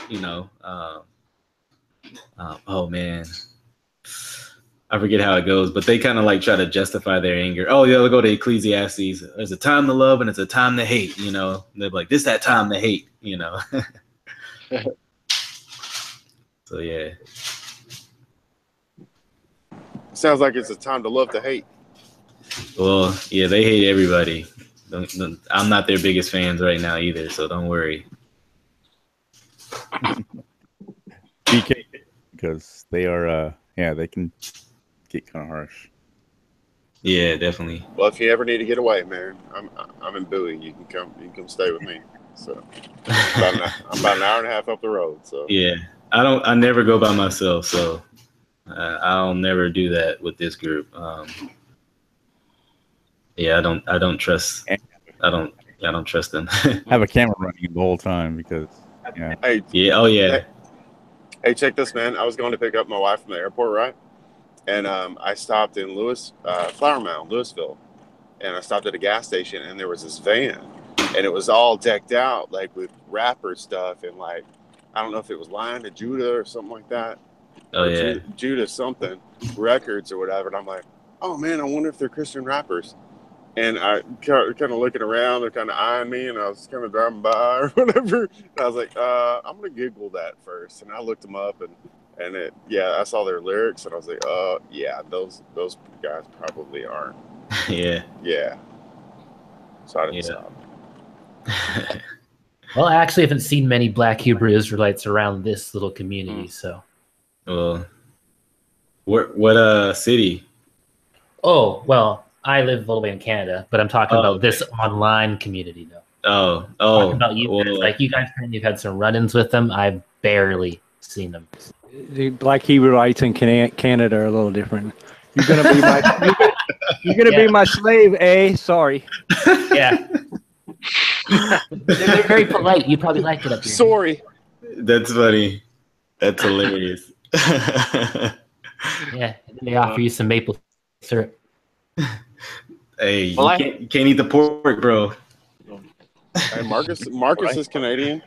oh man, I forget how it goes, but they kind of like try to justify their anger. Oh yeah, they'll go to Ecclesiastes. There's a time to love and it's a time to hate. They're like, this that time to hate. So yeah. Sounds like it's a time to love to hate. Well, yeah, they hate everybody. I'm not their biggest fans right now either, so don't worry. BK, because they are, they can get kind of harsh. Yeah, definitely. Well, if you ever need to get away, man, I'm in Bowie. You can come stay with me. So I'm about an hour and a half up the road. So yeah, I never go by myself, so I'll never do that with this group. Yeah, I don't trust. I don't trust them. Have a camera running the whole time because Hey, yeah, oh yeah. Hey, check this, man. I was going to pick up my wife from the airport, right? And I stopped in Flower Mound, Louisville, and I stopped at a gas station, and there was this van, and it was all decked out like with rapper stuff, and like I don't know if it was Lion of Judah or something like that. Oh yeah, Judah something records or whatever. And I'm like, oh man, I wonder if they're Christian rappers. And I kind of looking around, they're kind of eyeing me, and I was kind of driving by or whatever. And I was like, I'm gonna Google that first. And I looked them up, and I saw their lyrics, and I was like, yeah, those guys probably aren't. Yeah. So I didn't stop. Well, I actually haven't seen many Black Hebrew Israelites around this little community, so. Well, what city? Oh, well, I live all the way in Canada, but I'm talking about this online community, though. Oh, about you guys. Like you guys, you've had some run-ins with them. I've barely seen them. The Black Hebrewites in Canada are a little different. You're gonna be my be my slave, eh? Sorry. Yeah. They're very polite. You probably like it up here. Sorry. That's funny. That's hilarious. Yeah, and they offer you some maple syrup. Hey, you can't eat the pork, bro. Hey, Marcus is Canadian.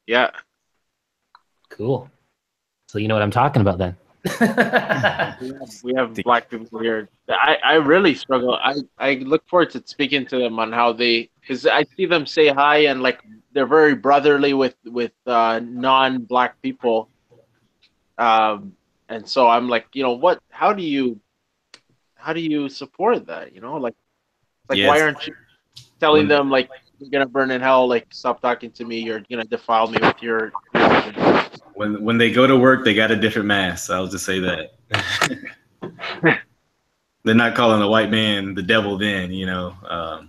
Yeah. Cool. So you know what I'm talking about then. We have Black people here. I really struggle. I look forward to speaking to them on how because I see them say hi and like they're very brotherly with non-Black people. And so I'm like, how do you support that? Why aren't you telling them like you're gonna burn in hell? Like, stop talking to me. You're gonna defile me with your. When they go to work, they got a different mask. I'll just say that. They're not calling a white man the devil. Then they're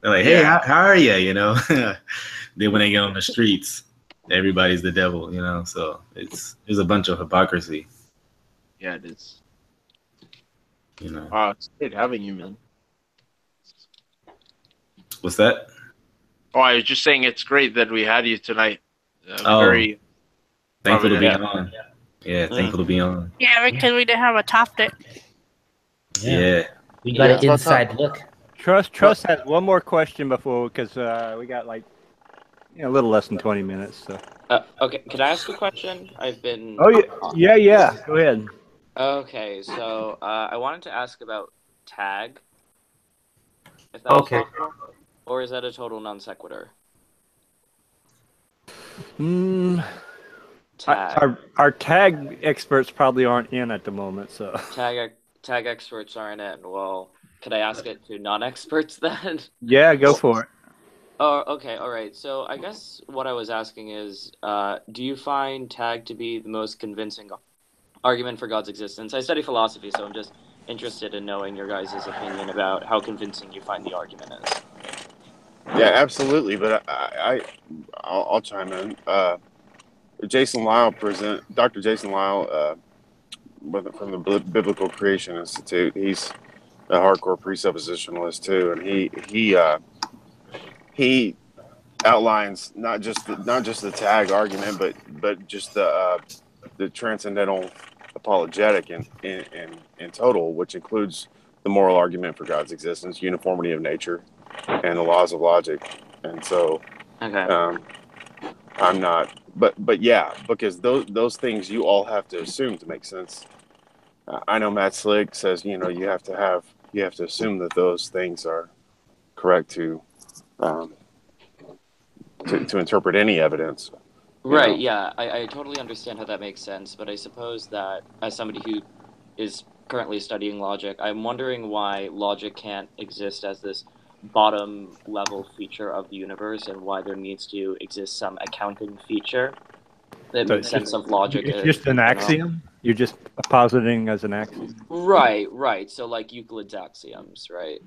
like, hey, how are you? Then when they get on the streets, everybody's the devil. So there's a bunch of hypocrisy. Yeah, it is. Wow, it's great having you, man. What's that? Oh, I was just saying it's great that we had you tonight. Very thankful to be on. Yeah, thankful to be on. Yeah, because we didn't have a topic. Yeah. We got an inside look. Trust has one more question because we got like a little less than 20 minutes. So. Okay, can I ask a question? I've been. Oh yeah. Go ahead. Okay, so I wanted to ask about tag, if that was possible, or is that a total non sequitur? Tag. Our tag experts probably aren't in at the moment, so tag experts aren't in. Well, could I ask it to non-experts then? Yeah, go for it. Oh, okay, all right. So I guess what I was asking is, do you find tag to be the most convincing argument for God's existence? I study philosophy, so I'm just interested in knowing your guys' opinion about how convincing you find the argument is. Yeah, absolutely. But I'll chime in. Dr. Jason Lyle, from the Biblical Creation Institute. He's a hardcore presuppositionalist too, and he outlines not just the tag argument, but just the transcendental apologetic in total, which includes the moral argument for God's existence, uniformity of nature, and the laws of logic. And so, I'm not, but yeah, because those things you all have to assume to make sense. I know Matt Slick says you have to assume that those things are correct to interpret any evidence. Right, yeah, I totally understand how that makes sense, but I suppose that as somebody who is currently studying logic, I'm wondering why logic can't exist as this bottom level feature of the universe and why there needs to exist some accounting feature that makes sense of logic. It's just an axiom? You're just positing as an axiom? Right. So like Euclid's axioms, right?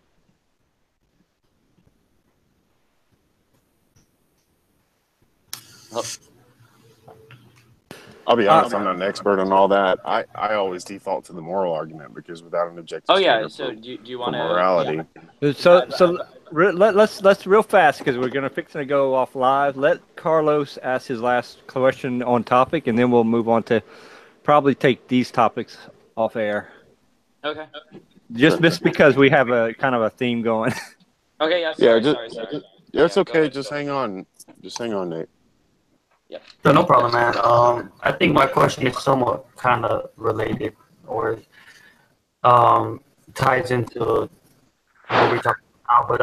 Oh. I'll be honest, I'm not an expert on all that. I always default to the moral argument because without an objective standard so do you want morality. Yeah. So let's real fast because we're gonna fix to go off live. Let Carlos ask his last question on topic, and then we'll move on to probably take these topics off air. Okay. Just because we have a kind of a theme going. Okay. Yeah. Sorry. Yeah, it's okay. Just hang on. Just hang on, Nate. Yeah. No problem, man. I think my question is somewhat kind of related or ties into what we're talking about. But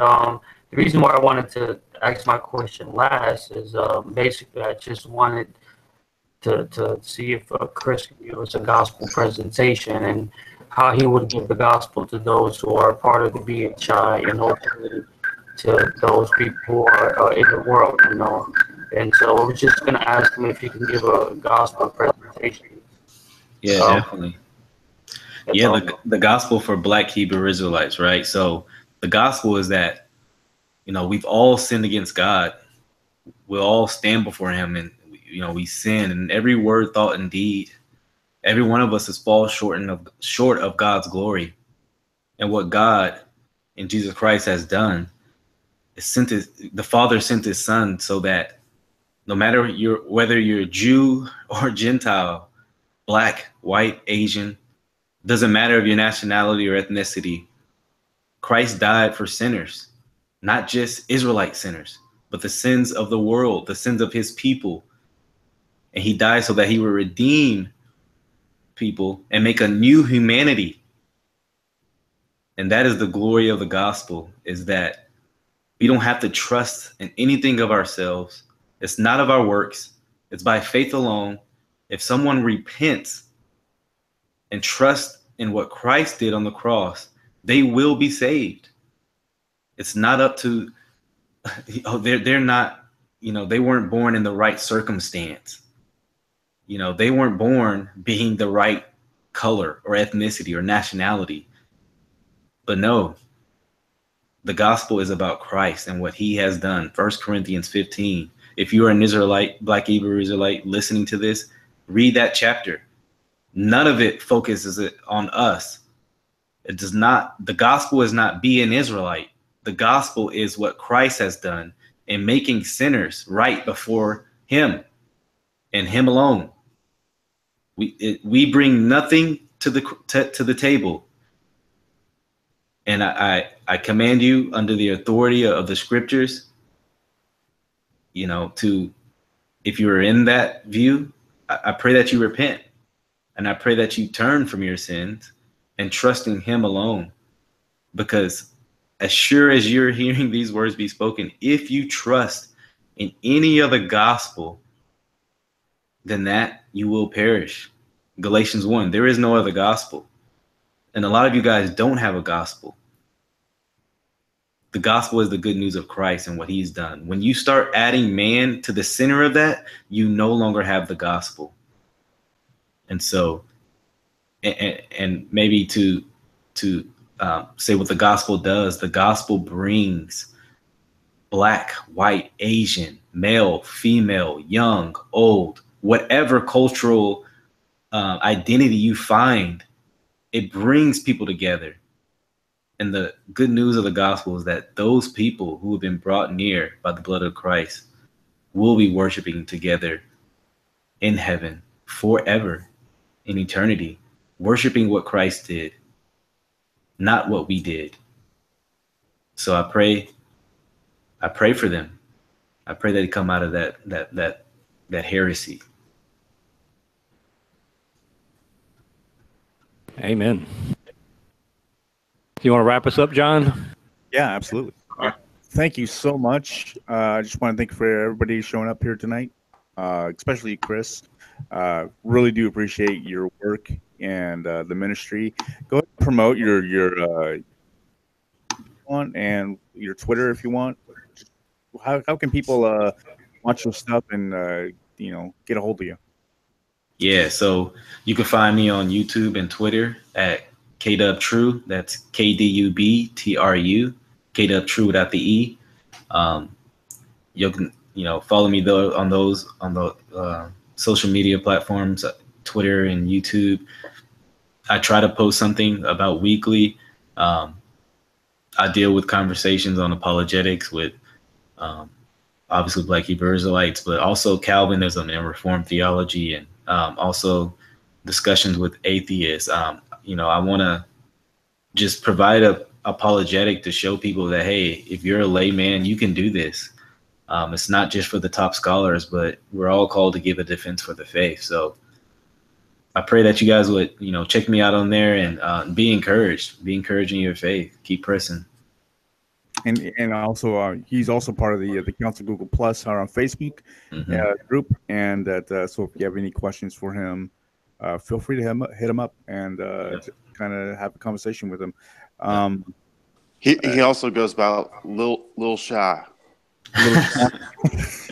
the reason why I wanted to ask my question last is basically I just wanted to see if Chris could give us a gospel presentation and how he would give the gospel to those who are part of the BHI and ultimately to those people who are in the world, And so I was just going to ask him if he can give a gospel presentation. Yeah, definitely. Yeah, the gospel for Black Hebrew Israelites, right? So the gospel is that, we've all sinned against God. We'll all stand before him and, we sin in every word, thought, and deed. Every one of us has fallen short of God's glory. And what God and Jesus Christ has done is the Father sent his Son so that no matter whether you're Jew or Gentile, Black, white, Asian, doesn't matter of your nationality or ethnicity, Christ died for sinners, not just Israelite sinners, but the sins of the world, the sins of his people. And he died so that he would redeem people and make a new humanity. And that is the glory of the gospel, is that we don't have to trust in anything of ourselves. It's not of our works. It's by faith alone. If someone repents and trusts in what Christ did on the cross, they will be saved. It's not up to, they're not, they weren't born in the right circumstance. They weren't born being the right color or ethnicity or nationality. But no, the gospel is about Christ and what he has done. 1 Corinthians 15. If you are an Israelite, Black Hebrew Israelite listening to this, read that chapter. None of it focuses on us. It does not. The gospel is not be an Israelite. The gospel is what Christ has done in making sinners right before him and him alone. We bring nothing to the table. And I command you under the authority of the scriptures, if you're in that view, I pray that you repent And I pray that you turn from your sins and trust in him alone. Because as sure as you're hearing these words be spoken, if you trust in any other gospel than that, you will perish. Galatians 1, there is no other gospel. And a lot of you guys don't have a gospel. The gospel is the good news of Christ and what he's done. When you start adding man to the center of that, you no longer have the gospel. And so, and maybe to say what the gospel does, the gospel brings Black, white, Asian, male, female, young, old, whatever cultural identity you find, it brings people together. And the good news of the gospel is that those people who have been brought near by the blood of Christ will be worshiping together in heaven forever, in eternity, worshiping what Christ did, not what we did. So I pray for them. I pray that they come out of that heresy. Amen. You want to wrap us up, John? Yeah, absolutely. Thank you so much. I just want to thank for everybody showing up here tonight, especially Chris. Really do appreciate your work and the ministry. Go ahead and promote your want and your Twitter if you want. How can people watch your stuff and get a hold of you? Yeah, so you can find me on YouTube and Twitter at KDubTrue. That's KDUBTRU. KDubTrue without the E. You can follow me though on the social media platforms, Twitter and YouTube. I try to post something about weekly. I deal with conversations on apologetics with obviously Black Hebrew Israelites, but also Calvinism and Reformed theology, and also discussions with atheists. I want to just provide a apologetic to show people that, hey, if you're a layman, you can do this. It's not just for the top scholars, but we're all called to give a defense for the faith. So I pray that you guys would, check me out on there and be encouraged. Be encouraged in your faith. Keep pressing. And also, he's also part of the Council Google Plus on Facebook group. And that so if you have any questions for him, feel free to hit him up and kind of have a conversation with him. He also goes about Lil Shy.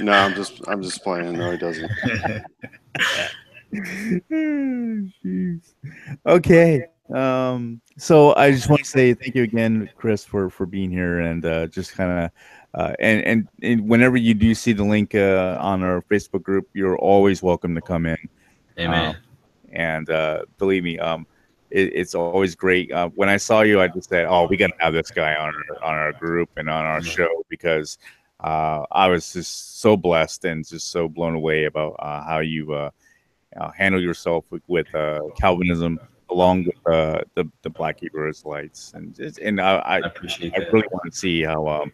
No, I'm just playing. No, he doesn't. Jeez. Okay. So I just want to say thank you again, Chris, for being here and just kind of and whenever you do see the link on our Facebook group, you're always welcome to come in. Amen. And believe me, it's always great. When I saw you, I just said, "Oh, we got to have this guy on our group and on our show," because I was just so blessed and just so blown away about how you handle yourself with Calvinism, along with the Black Hebrew Israelites, and I appreciate I that. really want to see how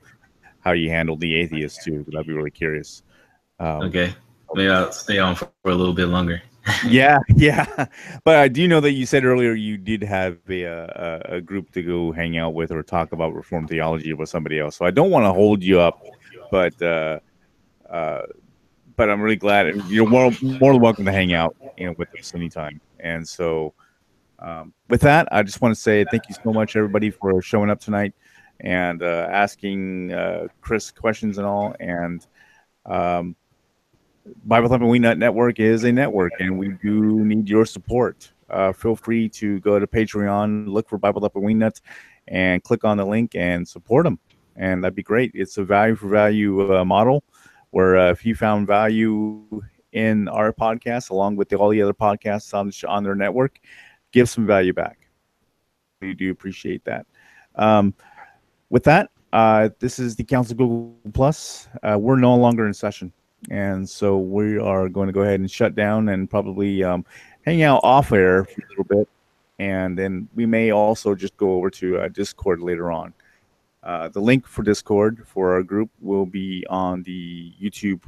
you handle the atheists too. I'd be really curious. Okay, maybe I'll stay on for a little bit longer. yeah, but I do know that you said earlier you did have a group to go hang out with or talk about Reformed theology with somebody else. So I don't want to hold you up, but I'm really glad you're more than welcome to hang out, with us anytime. And so, with that, I just want to say thank you so much, everybody, for showing up tonight and asking Chris questions and all. And Bible Thumping Wingnut Network is a network, and we do need your support. Feel free to go to Patreon, look for Bible Thumping Wingnut, and click on the link and support them. And that'd be great. It's a value for value model, where if you found value in our podcast, along with all the other podcasts on their network, give some value back. We do appreciate that. With that, this is the Council Google Plus. We're no longer in session. And so we are going to go ahead and shut down and probably hang out off air for a little bit. And then we may also just go over to Discord later on. The link for Discord for our group will be on the YouTube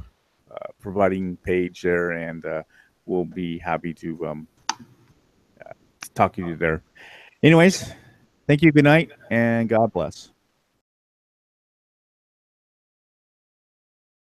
providing page there. And we'll be happy to talk to you there. Anyways, thank you. Good night, and God bless.